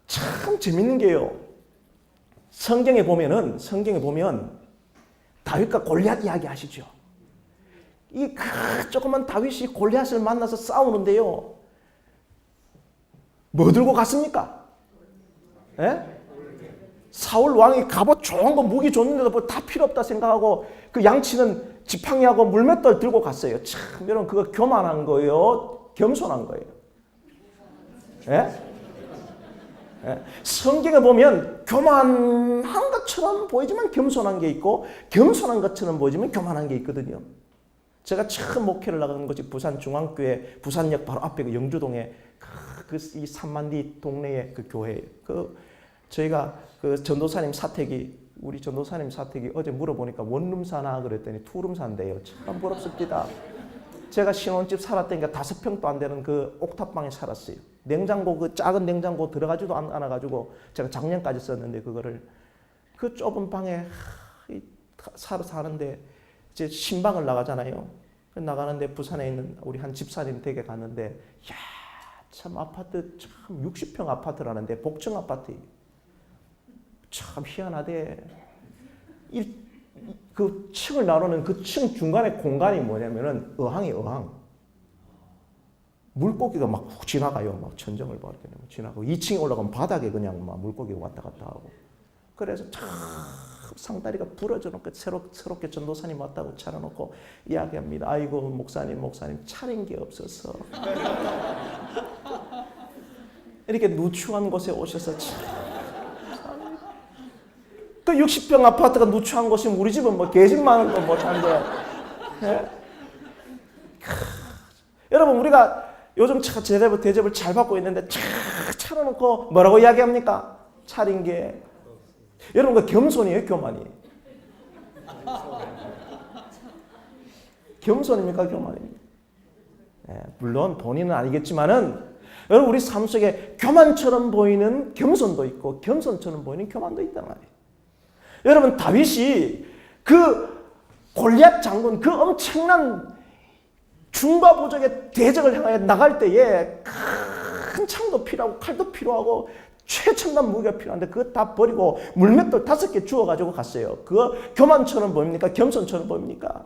S1: 참 재밌는 게요. 성경에 보면 다윗과 골리앗 이야기 아시죠? 이 조그만 다윗이 골리앗을 만나서 싸우는데요. 뭐 들고 갔습니까? 예? 사울 왕이 갑옷 좋은 거 무기 줬는데도 뭐 다 필요 없다 생각하고 그 양치는 지팡이하고 물맷돌 들고 갔어요. 참 여러분 그거 교만한 거예요? 겸손한 거예요? 예? 예? 성경에 보면 교만한 것처럼 보이지만 겸손한 게 있고 겸손한 것처럼 보이지만 교만한 게 있거든요. 제가 처음 목회를 나가는 것이 부산중앙교회 부산역 바로 앞에 그 영주동에 이 3만리 동네의 그 교회예요. 저희가 그 전도사님 우리 전도사님 사택이 어제 물어보니까 원룸 사나 그랬더니 투룸 산대요. 참 부럽습니다. 제가 신혼집 살았다니까 5평도 안 되는 그 옥탑방에 살았어요. 냉장고 그 작은 냉장고 들어가지도 않아가지고 제가 작년까지 썼는데 그거를 그 좁은 방에 사는데 이제 신방을 나가잖아요. 나가는데 부산에 있는 우리 한 집사님 댁에 갔는데 참 아파트 참 60평 아파트라는데 복층 아파트예요. 참 희한하대. 그 층을 나누는 그 층 중간에 공간이 뭐냐면은 어항. 물고기가 막 훅 지나가요. 막 천정을 봐 이렇게 지나가고 2층에 올라가면 바닥에 그냥 막 물고기가 왔다 갔다 하고. 그래서 참 상다리가 부러져 놓고 새롭게 전도사님 왔다고 차려놓고 이야기합니다. 아이고 목사님 차린 게 없어서 이렇게 누추한 곳에 오셔서 참 그 60평 아파트가 누추한 곳이면 우리 집은 뭐 개집 많은 거 못한데 예? 여러분 우리가 요즘 대접을 잘 받고 있는데 차 차려놓고 뭐라고 이야기합니까? 차린 게. 여러분 그 겸손이에요, 교만이? 겸손입니까, 교만입니까? 예, 물론 본인은 아니겠지만은 여러분 우리 삶 속에 교만처럼 보이는 겸손도 있고 겸손처럼 보이는 교만도 있단 말이에요. 여러분 다윗이 그 골리앗 장군 그 엄청난 중과부족의 대적을 향하여 나갈 때에 큰 창도 필요하고 칼도 필요하고 최첨단 무기가 필요한데 그거 다 버리고 물맷돌 5개 주워가지고 갔어요. 그거 교만처럼 보입니까? 겸손처럼 보입니까?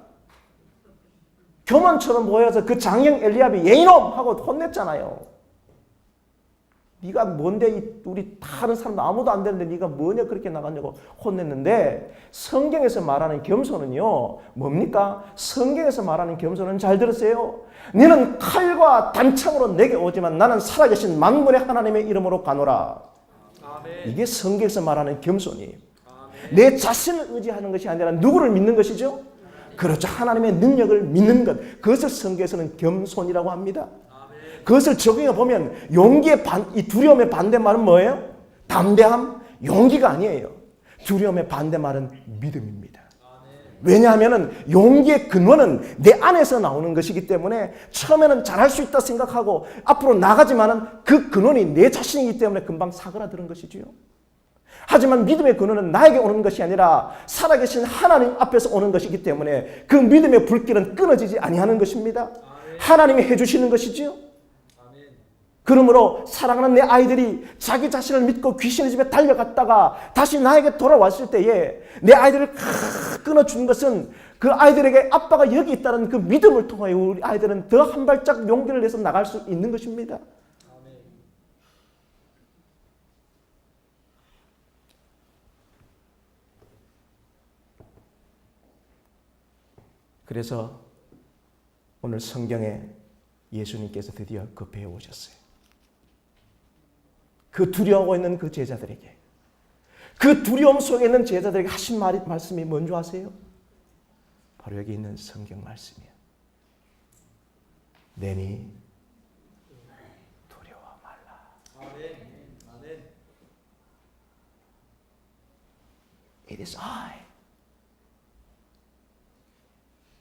S1: 교만처럼 보여서 그 장형 엘리압이 예이놈 하고 혼냈잖아요. 네가 뭔데 우리 다른 사람도 아무도 안 되는데 네가 뭐냐 그렇게 나갔냐고 혼냈는데 성경에서 말하는 겸손은요 뭡니까? 성경에서 말하는 겸손은 잘 들으세요. 너는 칼과 단창으로 내게 오지만 나는 살아계신 만군의 하나님의 이름으로 가노라. 아멘. 이게 성경에서 말하는 겸손이에요. 아멘. 내 자신을 의지하는 것이 아니라 누구를 믿는 것이죠? 그렇죠. 하나님의 능력을 믿는 것. 그것을 성경에서는 겸손이라고 합니다. 그것을 적용해 보면 용기의 이 두려움의 반대말은 뭐예요? 담대함, 용기가 아니에요. 두려움의 반대말은 믿음입니다. 왜냐하면 용기의 근원은 내 안에서 나오는 것이기 때문에 처음에는 잘할 수 있다 생각하고 앞으로 나가지만은 그 근원이 내 자신이기 때문에 금방 사그라드는 것이지요. 하지만 믿음의 근원은 나에게 오는 것이 아니라 살아계신 하나님 앞에서 오는 것이기 때문에 그 믿음의 불길은 끊어지지 아니하는 것입니다. 하나님이 해주시는 것이지요. 그러므로 사랑하는 내 아이들이 자기 자신을 믿고 귀신의 집에 달려갔다가 다시 나에게 돌아왔을 때에 내 아이들을 끊어준 것은 그 아이들에게 아빠가 여기 있다는 그 믿음을 통하여 우리 아이들은 더 한 발짝 용기를 내서 나갈 수 있는 것입니다. 그래서 오늘 성경에 예수님께서 드디어 그 배에 오셨어요. 그 두려워하고 있는 그 제자들에게, 그 두려움 속에 있는 제자들에게 하신 말씀이 뭔지 아세요? 바로 여기 있는 성경 말씀이에요. 내니 두려워 말라. 아멘. It is I.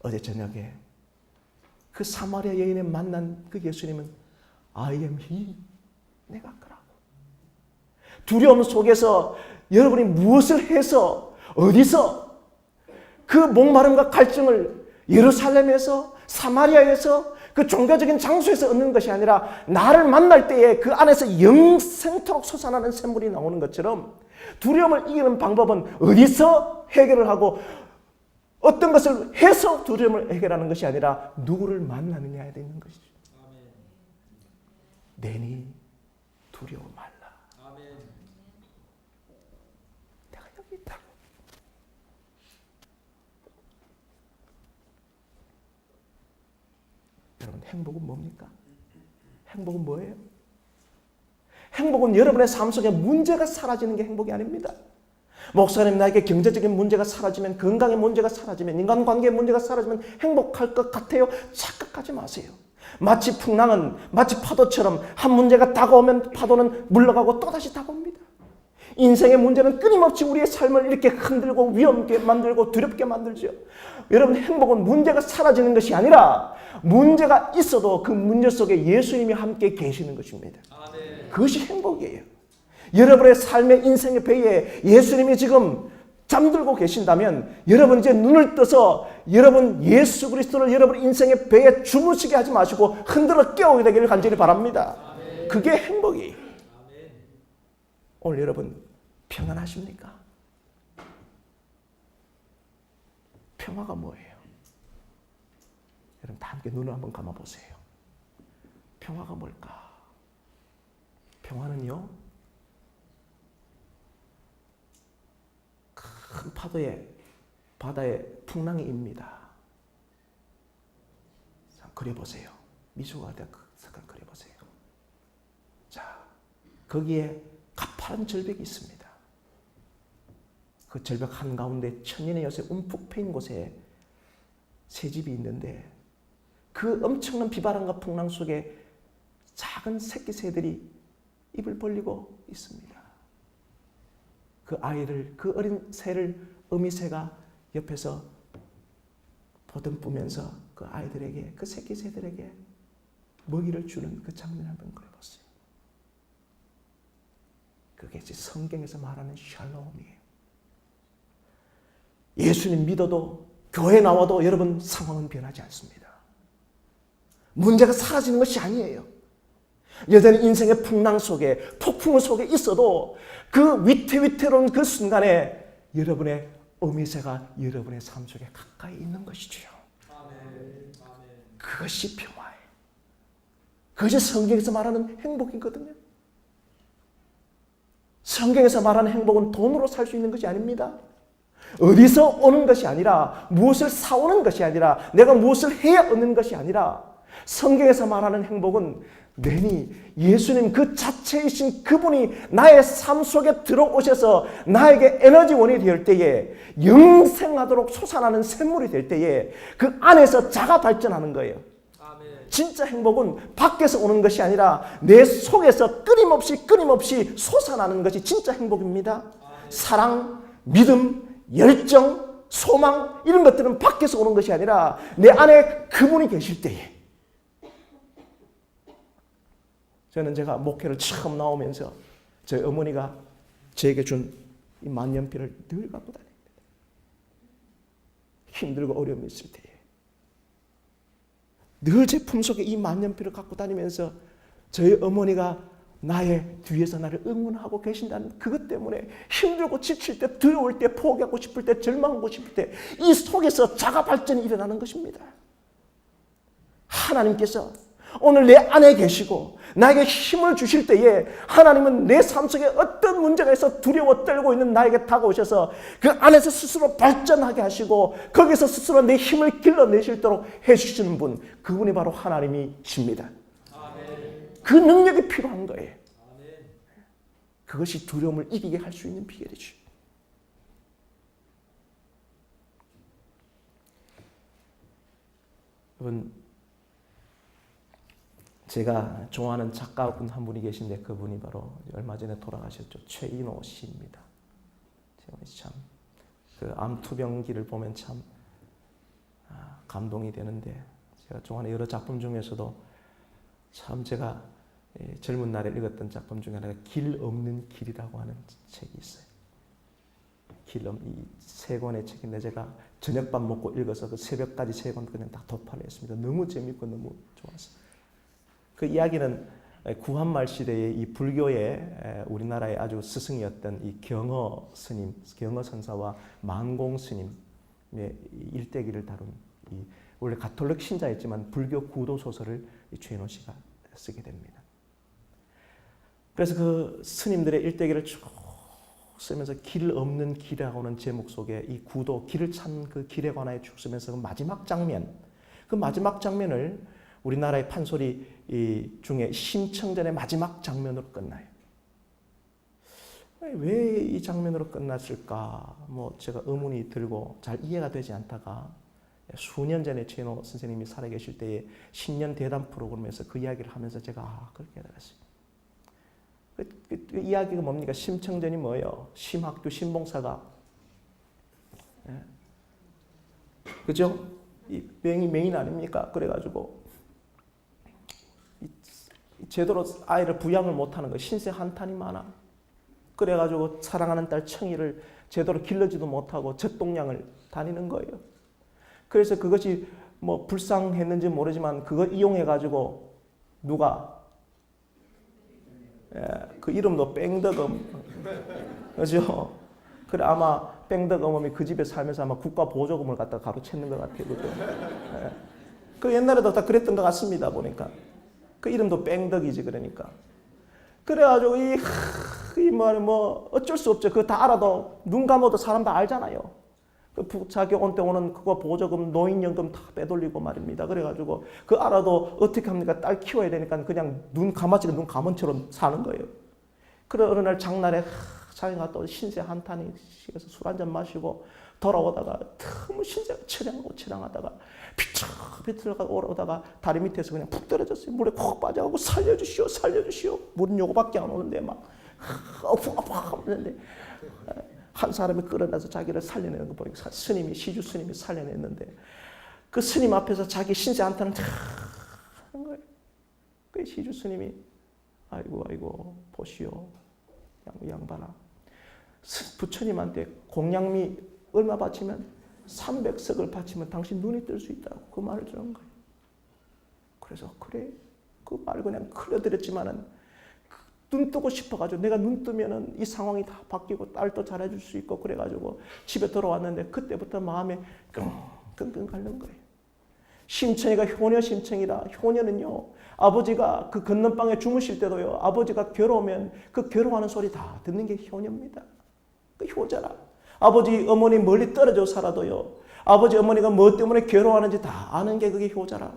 S1: 어제 저녁에 그 사마리아 여인을 만난 그 예수님은 I am he. 내가 그라고. 두려움 속에서 여러분이 무엇을 해서 어디서 그 목마름과 갈증을 예루살렘에서 사마리아에서 그 종교적인 장소에서 얻는 것이 아니라 나를 만날 때에 그 안에서 영생토록 솟아나는 샘물이 나오는 것처럼 두려움을 이기는 방법은 어디서 해결을 하고 어떤 것을 해서 두려움을 해결하는 것이 아니라 누구를 만나느냐에 있는 것이죠. 내니 두려워 말라. 내가 여기 있다고. 여러분 행복은 뭡니까? 행복은 뭐예요? 행복은 여러분의 삶 속에 문제가 사라지는 게 행복이 아닙니다. 목사님 나에게 경제적인 문제가 사라지면 건강의 문제가 사라지면 인간관계의 문제가 사라지면 행복할 것 같아요. 착각하지 마세요. 마치 풍랑은 마치 파도처럼 한 문제가 다가오면 파도는 물러가고 또다시 다가옵니다. 인생의 문제는 끊임없이 우리의 삶을 이렇게 흔들고 위험하게 만들고 두렵게 만들죠. 여러분 행복은 문제가 사라지는 것이 아니라 문제가 있어도 그 문제 속에 예수님이 함께 계시는 것입니다. 그것이 행복이에요. 여러분의 삶의 인생의 배에 예수님이 지금 잠들고 계신다면 여러분 이제 눈을 떠서 여러분 예수 그리스도를 여러분 인생의 배에 주무시게 하지 마시고 흔들어 깨우게 되기를 간절히 바랍니다. 그게 행복이에요. 오늘 여러분 평안하십니까? 평화가 뭐예요? 여러분 다 함께 눈을 한번 감아보세요. 평화가 뭘까? 평화는요 큰 바다에 풍랑이 입니다. 그려보세요. 미소가 된 색깔 그려보세요. 자, 거기에 가파른 절벽이 있습니다. 그 절벽 한가운데 천년의 여세 움푹 패인 곳에 새 집이 있는데 그 엄청난 비바람과 풍랑 속에 작은 새끼 새들이 입을 벌리고 있습니다. 그 아이를, 그 어린 새를 어미새가 옆에서 보듬으면서 그 아이들에게, 그 새끼 새들에게 먹이를 주는 그 장면 한번 그려보세요. 그게 성경에서 말하는 샬롬이에요. 예수님 믿어도 교회 나와도 여러분 상황은 변하지 않습니다. 문제가 사라지는 것이 아니에요. 여전히 인생의 풍랑 속에, 폭풍 속에 있어도 그 위태위태로운 그 순간에 여러분의 어미새가 여러분의 삶 속에 가까이 있는 것이지요. 그것이 평화예요. 그것이 성경에서 말하는 행복이거든요. 성경에서 말하는 행복은 돈으로 살 수 있는 것이 아닙니다. 어디서 오는 것이 아니라, 무엇을 사오는 것이 아니라, 내가 무엇을 해야 얻는 것이 아니라, 성경에서 말하는 행복은 내니 예수님 그 자체이신 그분이 나의 삶 속에 들어오셔서 나에게 에너지원이 될 때에, 영생하도록 솟아나는 샘물이 될 때에 그 안에서 자가 발전하는 거예요. 진짜 행복은 밖에서 오는 것이 아니라 내 속에서 끊임없이 솟아나는 것이 진짜 행복입니다. 사랑, 믿음, 열정, 소망, 이런 것들은 밖에서 오는 것이 아니라 내 안에 그분이 계실 때에. 저는 제가 목회를 처음 나오면서 저희 어머니가 저에게 준 이 만년필을 늘 갖고 다닙니다. 힘들고 어려움이 있을 때에 늘 제 품속에 이 만년필을 갖고 다니면서 저희 어머니가 나의 뒤에서 나를 응원하고 계신다는 그것 때문에 힘들고 지칠 때, 두려울 때, 포기하고 싶을 때, 절망하고 싶을 때 이 속에서 자가 발전이 일어나는 것입니다. 하나님께서 오늘 내 안에 계시고 나에게 힘을 주실 때에 하나님은 내 삶 속에 어떤 문제가 있어 두려워 떨고 있는 나에게 다가오셔서 그 안에서 스스로 발전하게 하시고 거기서 스스로 내 힘을 길러내실 수 있도록 해주시는 분, 그분이 바로 하나님이십니다. 그 능력이 필요한 거예요. 그것이 두려움을 이기게 할 수 있는 비결이죠. 여러분, 제가 좋아하는 작가분 한 분이 계신데 그분이 바로 얼마 전에 돌아가셨죠. 최인호 씨입니다. 참 그 암투병기를 보면 참 감동이 되는데, 제가 좋아하는 여러 작품 중에서도 참 제가 젊은 날에 읽었던 작품 중에 하나가 길 없는 길이라고 하는 책이 있어요. 이 세 권의 책인데 제가 저녁밥 먹고 읽어서 그 새벽까지 세 권 그냥 다 도파를 했습니다. 너무 재밌고 너무 좋았어요. 그 이야기는 구한말 시대의 이 불교의 우리나라의 아주 스승이었던 이 경어 스님, 경어 선사와 만공 스님의 일대기를 다룬, 원래 가톨릭 신자였지만 불교 구도 소설을 최인호 씨가 쓰게 됩니다. 그래서 그 스님들의 일대기를 쭉 쓰면서 길 없는 길이라고는 제목 속에 이 구도, 길을 찾는 그 길에 관하여 쭉 쓰면서 그 마지막 장면을 우리나라의 판소리 중에 심청전의 마지막 장면으로 끝나요. 왜 이 장면으로 끝났을까? 제가 의문이 들고 잘 이해가 되지 않다가 수년 전에 최인호 선생님이 살아계실 때에 신년 대담 프로그램에서 그 이야기를 하면서 제가 그렇게 깨달았어요. 그 이야기가 뭡니까? 심청전이 뭐예요? 심학교 신봉사가, 그죠? 이 메인 아닙니까? 그래가지고 제대로 아이를 부양을 못하는 거예요. 신세 한탄이 많아. 그래가지고 사랑하는 딸 청이를 제대로 길러지도 못하고 젖동량을 다니는 거예요. 그래서 그것이 불쌍했는지 모르지만 그걸 이용해가지고 누가 그 이름도 뺑덕음, 그죠? 그래 아마 뺑덕어멈이 그 집에 살면서 아마 국가 보조금을 갖다가 가로챘는 것 같아요. 그 옛날에도 다 그랬던 것 같습니다. 보니까. 그 이름도 뺑덕이지, 그러니까. 그래가지고 어쩔 수 없죠. 그거 다 알아도 눈 감아도 사람 다 알잖아요. 그 자기 온 때 오는 그거 보조금, 노인연금 다 빼돌리고 말입니다. 그래가지고 그 알아도 어떻게 합니까? 딸 키워야 되니까 그냥 눈 감았지가 눈 감은 처럼 사는 거예요. 그래 어느 날 장날에 자기가 또 신세 한탄이 식어서 술 한잔 마시고 돌아오다가 너무 신세가 처량하다가 비틀비틀 오다가 다리 밑에서 그냥 푹 떨어졌어요. 물에 콕 빠져가고 살려주시오. 물은 요거밖에 안 오는데 막 하는데 한 사람이 끌어내서 자기를 살려내는 거 보니까 시주 스님이 살려냈는데 그 스님 앞에서 자기 신세 한탄을 하는 거예요. 그 시주 스님이 아이고 보시오 양반아, 부처님한테 공양미 얼마 바치면 300석을 바치면 당신 눈이 뜰 수 있다고 그 말을 들은 거예요. 그래서 그래 그 말 그냥 흘려드렸지만은 눈 뜨고 싶어가지고 내가 눈 뜨면은 이 상황이 다 바뀌고 딸도 잘해줄 수 있고 그래가지고 집에 돌아왔는데 그때부터 마음에 끙끙 앓는 거예요. 심청이가 효녀 심청이라 효녀는요 아버지가 그 건넌방에 주무실 때도요 아버지가 괴로우면 그 괴로워하는 소리 다 듣는 게 효녀입니다. 그 효자라. 아버지 어머니 멀리 떨어져 살아도요 아버지 어머니가 뭐 때문에 괴로워하는지 다 아는 게 그게 효자라.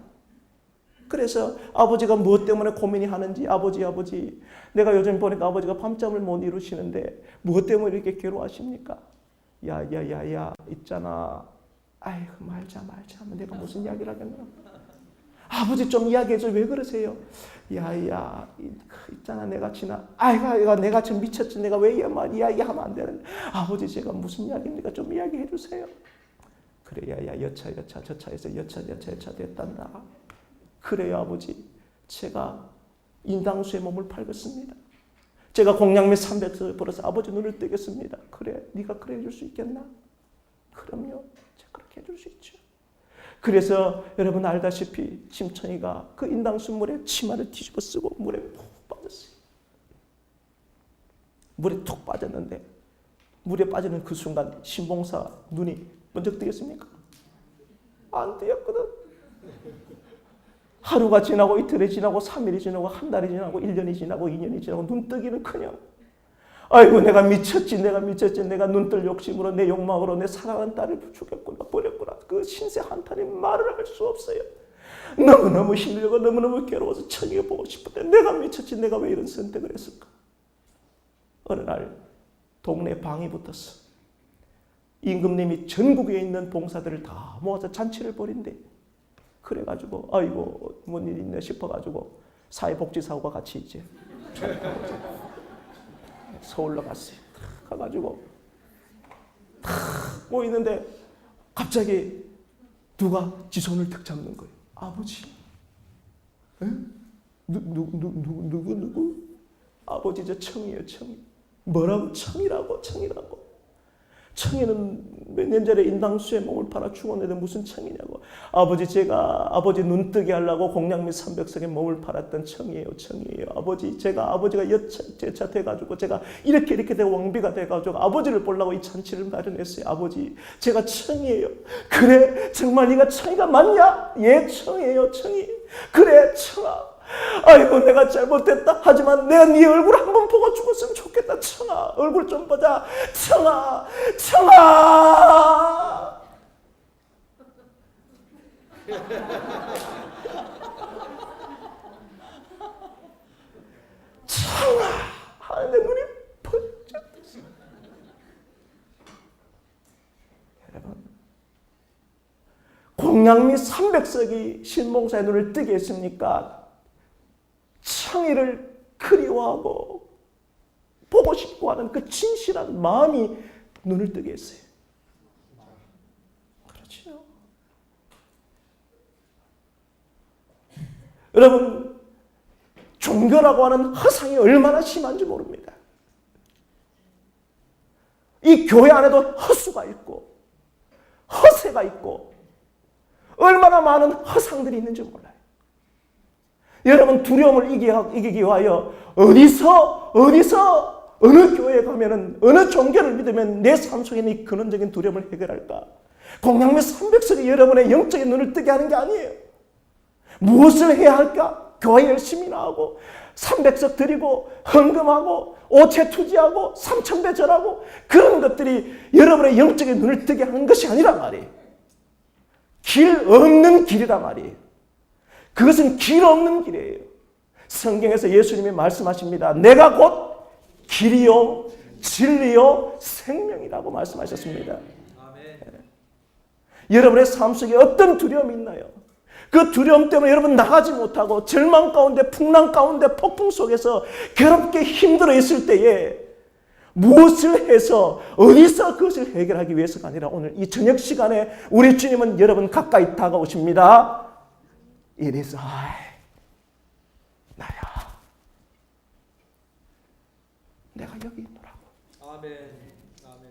S1: 그래서 아버지가 무엇 때문에 고민이 하는지 아버지 내가 요즘 보니까 아버지가 밤잠을 못 이루시는데 무엇 때문에 이렇게 괴로워하십니까? 야야야야 있잖아. 아이고 말자 내가 무슨 이야기를 하겠나. 아버지 좀 이야기해줘. 왜 그러세요? 야야 있잖아 내가 아이고 내가 지금 미쳤지. 내가 왜 이야기하면 안 되는데. 아버지 제가 무슨 이야기입니까? 좀 이야기해 주세요. 그래 야야 여차 저 차에서 여차 됐단다. 그래요 아버지 제가 인당수의 몸을 팔겠습니다. 제가 공양미 300석을 벌어서 아버지 눈을 뜨겠습니다. 그래 네가 그래 해줄 수 있겠나? 그럼요 제가 그렇게 해줄 수 있죠. 그래서 여러분 알다시피 심청이가 그 인당수 물에 치마를 뒤집어 쓰고 물에 푹 빠졌어요. 물에 툭 빠졌는데 물에 빠지는 그 순간 신봉사 눈이 먼저 뜨겠습니까? 안 뜨였거든. 하루가 지나고 이틀이 지나고 3일이 지나고 한 달이 지나고 1년이 지나고 2년이 지나고 눈 뜨기는커녕 아이고 내가 미쳤지 내가 눈 뜰 욕심으로 내 욕망으로 내 사랑하는 딸을 죽였구나 버렸구나. 그 신세 한탄이 말을 할 수 없어요. 너무너무 힘들고 너무너무 괴로워서 청이가 보고 싶은데 내가 미쳤지 내가 왜 이런 선택을 했을까. 어느 날 동네 방이 붙었어. 임금님이 전국에 있는 봉사들을 다 모아서 잔치를 벌인대. 그래가지고 아이고 뭔 일 있네 싶어가지고 사회복지사하고 같이 이제 서울로 갔어요. 가가지고 모이는데 갑자기 누가 지 손을 탁 잡는 거예요. 아버지. 에? 누구? 아버지 저 청이에요 청이. 뭐라고 청이라고. 청이는 몇 년 전에 인당수에 몸을 팔아 죽었는데 무슨 청이냐고. 아버지 제가 아버지 눈 뜨게 하려고 공양미 300석에 몸을 팔았던 청이에요. 아버지 제가 아버지가 여차 돼가지고 제가 이렇게 되고 왕비가 돼가지고 아버지를 보려고 이 잔치를 마련했어요. 아버지 제가 청이에요. 그래 정말 네가 청이가 맞냐? 예 청이에요 청이. 그래 청아. 아이고 내가 잘못됐다. 하지만 내가 네 얼굴 한번 보고 죽었으면 좋겠다. 청아 얼굴 좀 보자. 청아 하는데 눈이 번쩍 떴어. 여러분 공양미 300석이 신봉사의 눈을 뜨게 했습니까? 청이를 그리워하고 보고 싶고 하는 그 진실한 마음이 눈을 뜨게 했어요. 그렇죠. 여러분 종교라고 하는 허상이 얼마나 심한지 모릅니다. 이 교회 안에도 허수가 있고 허세가 있고 얼마나 많은 허상들이 있는지 몰라요. 여러분 두려움을 이기기 위하여 어디서 어느 교회에 가면은 어느 종교를 믿으면 내 삶 속에 있는 이 근원적인 두려움을 해결할까? 공양미 300석이 여러분의 영적인 눈을 뜨게 하는 게 아니에요. 무엇을 해야 할까? 교회 열심히 나오고 300석 드리고 헌금하고 오체 투지하고 3,000배 절하고 그런 것들이 여러분의 영적인 눈을 뜨게 하는 것이 아니란 말이에요. 길 없는 길이란 말이에요. 그것은 길 없는 길이에요. 성경에서 예수님이 말씀하십니다. 내가 곧 길이요 진리요 생명이라고 말씀하셨습니다. 여러분의 삶 속에 어떤 두려움이 있나요? 그 두려움 때문에 여러분 나가지 못하고 절망 가운데, 풍랑 가운데, 폭풍 속에서 괴롭게 힘들어 있을 때에 무엇을 해서 어디서 그것을 해결하기 위해서가 아니라 오늘 이 저녁 시간에 우리 주님은 여러분 가까이 다가오십니다. 이래서 나야, 내가 여기 있노라고.
S2: 아멘. 아멘.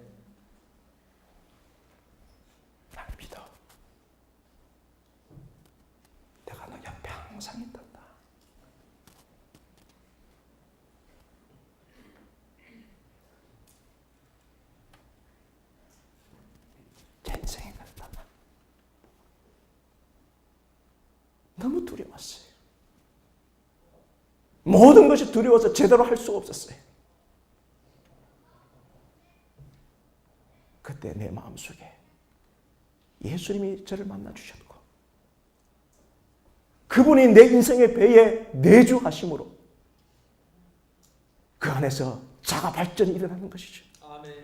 S1: 날 믿어. 내가 너 옆에 항상 있단다. 제 인생이 그랬다. 너무 두려웠어요. 모든 것이 두려워서 제대로 할 수가 없었어요. 그때 내 마음속에 예수님이 저를 만나주셨고 그분이 내 인생의 배에 내주하심으로 그 안에서 자가 발전이 일어나는 것이죠.
S2: 아멘.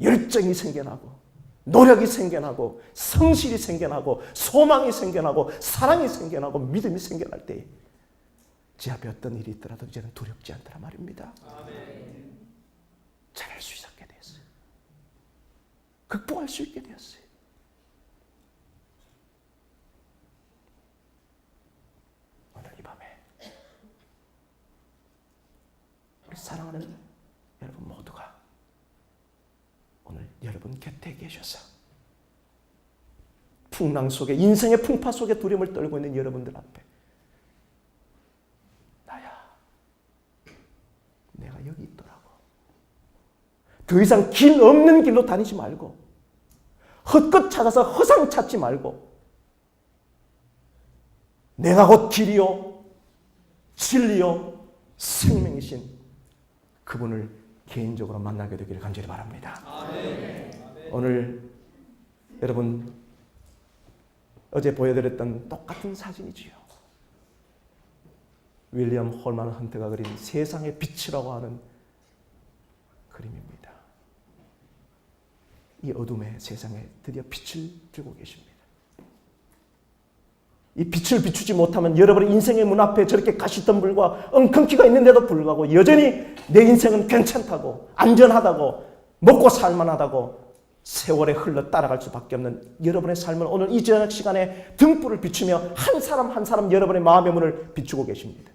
S1: 열정이 생겨나고 노력이 생겨나고 성실이 생겨나고 소망이 생겨나고 사랑이 생겨나고 믿음이 생겨날 때 제 앞에 어떤 일이 있더라도 이제는 두렵지 않더라 말입니다.
S2: 아멘.
S1: 잘할 수 있었게 됐어요. 극복할 수 있게 되었어요. 오늘 이 밤에 우리 사랑하는 여러분 모두가 오늘 여러분 곁에 계셔서 풍랑 속에, 인생의 풍파 속에 두려움을 떨고 있는 여러분들 앞에 나야, 내가 여기 있더라고. 더 이상 길 없는 길로 다니지 말고 헛것 찾아서 허상 찾지 말고 내가 곧 길이요 진리요 생명이신 그분을 개인적으로 만나게 되기를 간절히 바랍니다.
S2: 아멘.
S1: 오늘 여러분 어제 보여드렸던 똑같은 사진이지요. 윌리엄 홀만 헌트가 그린 세상의 빛이라고 하는 그림입니다. 이 어둠의 세상에 드디어 빛을 주고 계십니다. 이 빛을 비추지 못하면 여러분의 인생의 문 앞에 저렇게 가시덤불과 엉겅퀴가 있는데도 불구하고 여전히 내 인생은 괜찮다고, 안전하다고, 먹고 살만하다고 세월에 흘러 따라갈 수밖에 없는 여러분의 삶은 오늘 이 저녁 시간에 등불을 비추며 한 사람 한 사람 여러분의 마음의 문을 비추고 계십니다.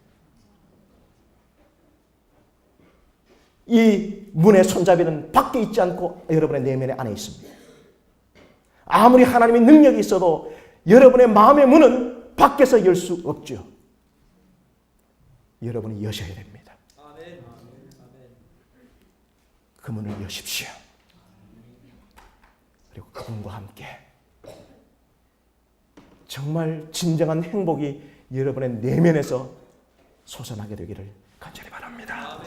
S1: 이 문의 손잡이는 밖에 있지 않고 여러분의 내면에 안에 있습니다. 아무리 하나님의 능력이 있어도 여러분의 마음의 문은 밖에서 열 수 없죠. 여러분이 여셔야 됩니다.
S2: 아멘.
S1: 그 문을 여십시오. 그리고 그분과 함께 정말 진정한 행복이 여러분의 내면에서 솟아나게 되기를 간절히 바랍니다.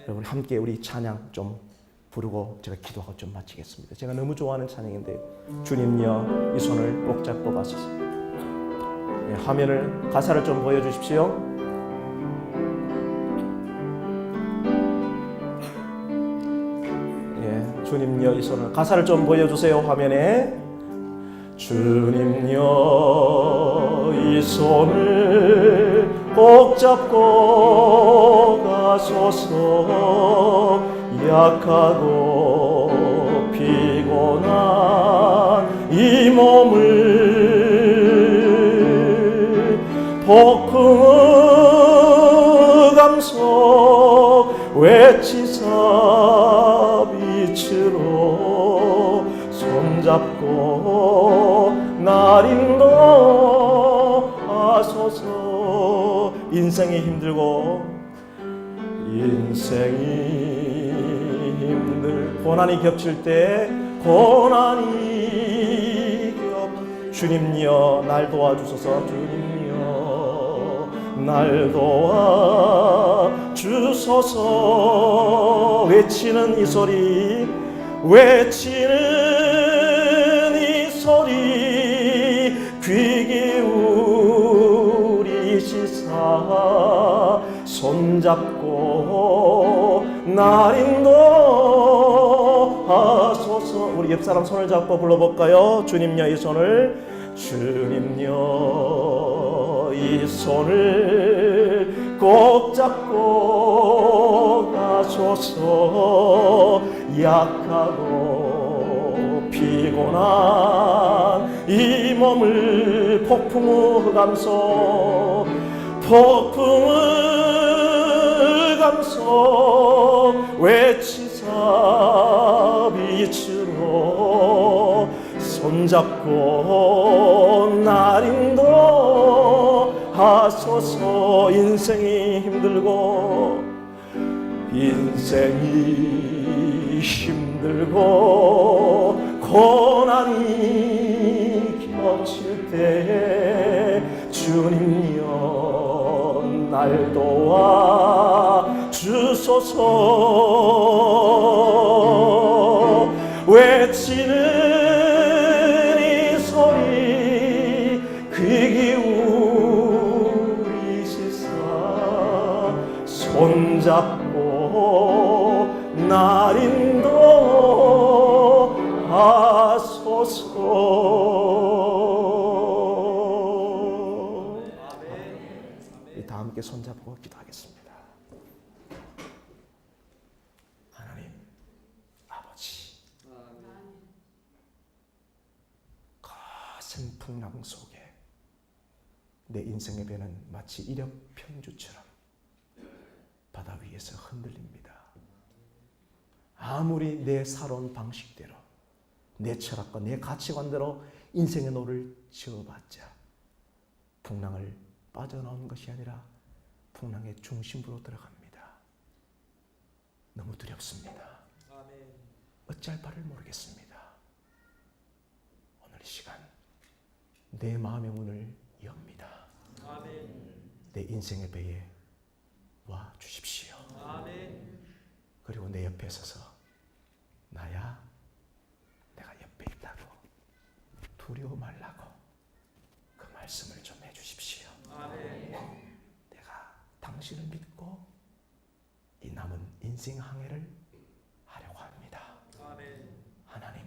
S1: 여러분 함께 우리 찬양 좀 부르고 제가 기도하고 좀 마치겠습니다. 제가 너무 좋아하는 찬양인데 주님여 이 손을 꼭 잡고 가소서. 화면을 가사를 좀 보여주십시오. 주님여 이 손을 가사를 좀 보여주세요. 화면에 주님여 이 손을 꼭 잡고 가소서. 약하고 피곤한 이 몸을 폭풍의 감속 외치사 빛으로 손잡고 날 인도하소서. 인생이 힘들고 인생이 힘들 고난이 겹칠 때 고난이 주님여 날 도와주소서. 주님여 날 도와주소서. 외치는 이 소리 외치는 이 소리 귀 기울이시사 손잡고 날 인도하소서. 우리 우리 옆 사람 손을 잡고 불러볼까요? 주님여 이 손을, 주님여 이 손을 꼭 잡고 가소서. 약하고 피곤한 이 몸을 폭풍을 감소, 폭풍을 감소 외치사 빛으로 손잡고 날 인도하소서. 인생이 힘들고 힘들고 고난이 겹칠 때 주님여 날 도와 주소서. 외치는 이 소리 귀 기울이시사 손잡고 날 인도하소서. 다 함께 손잡고 기도하겠습니다. 하나님 아버지, 거센 풍랑 속에 내 인생의 배는 마치 이력 편주처럼 바다 위에서 흔들립니다. 아무리 내 살아온 방식대로, 내 철학과 내 가치관대로 인생의 노를 지어봤자 풍랑을 빠져나오는 것이 아니라 풍랑의 중심부로 들어갑니다. 너무 두렵습니다. 어찌할 바를 모르겠습니다. 오늘 이 시간 내 마음의 문을 엽니다. 내 인생의 배에 와 주십시오. 그리고 내 옆에 서서 나야, 내가 옆에 있다고 두려워 말라고 그 말씀을 좀 해주십시오. 내가 당신을 믿고 이 남은 인생 항해를 하려고 합니다. 하나님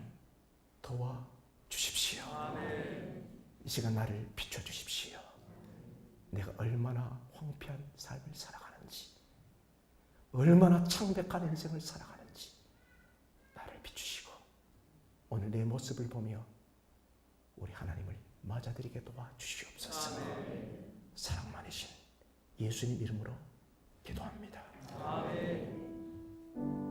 S1: 도와주십시오. 이 시간 나를 비춰주십시오. 내가 얼마나 황폐한 삶을 살아가는지, 얼마나 창백한 인생을 살아가는지 나를 비추시고 오늘 내 모습을 보며 우리 하나님을 맞아들이게 도와주시옵소서. 사랑 많으신 예수님 이름으로 기도합니다. 아멘.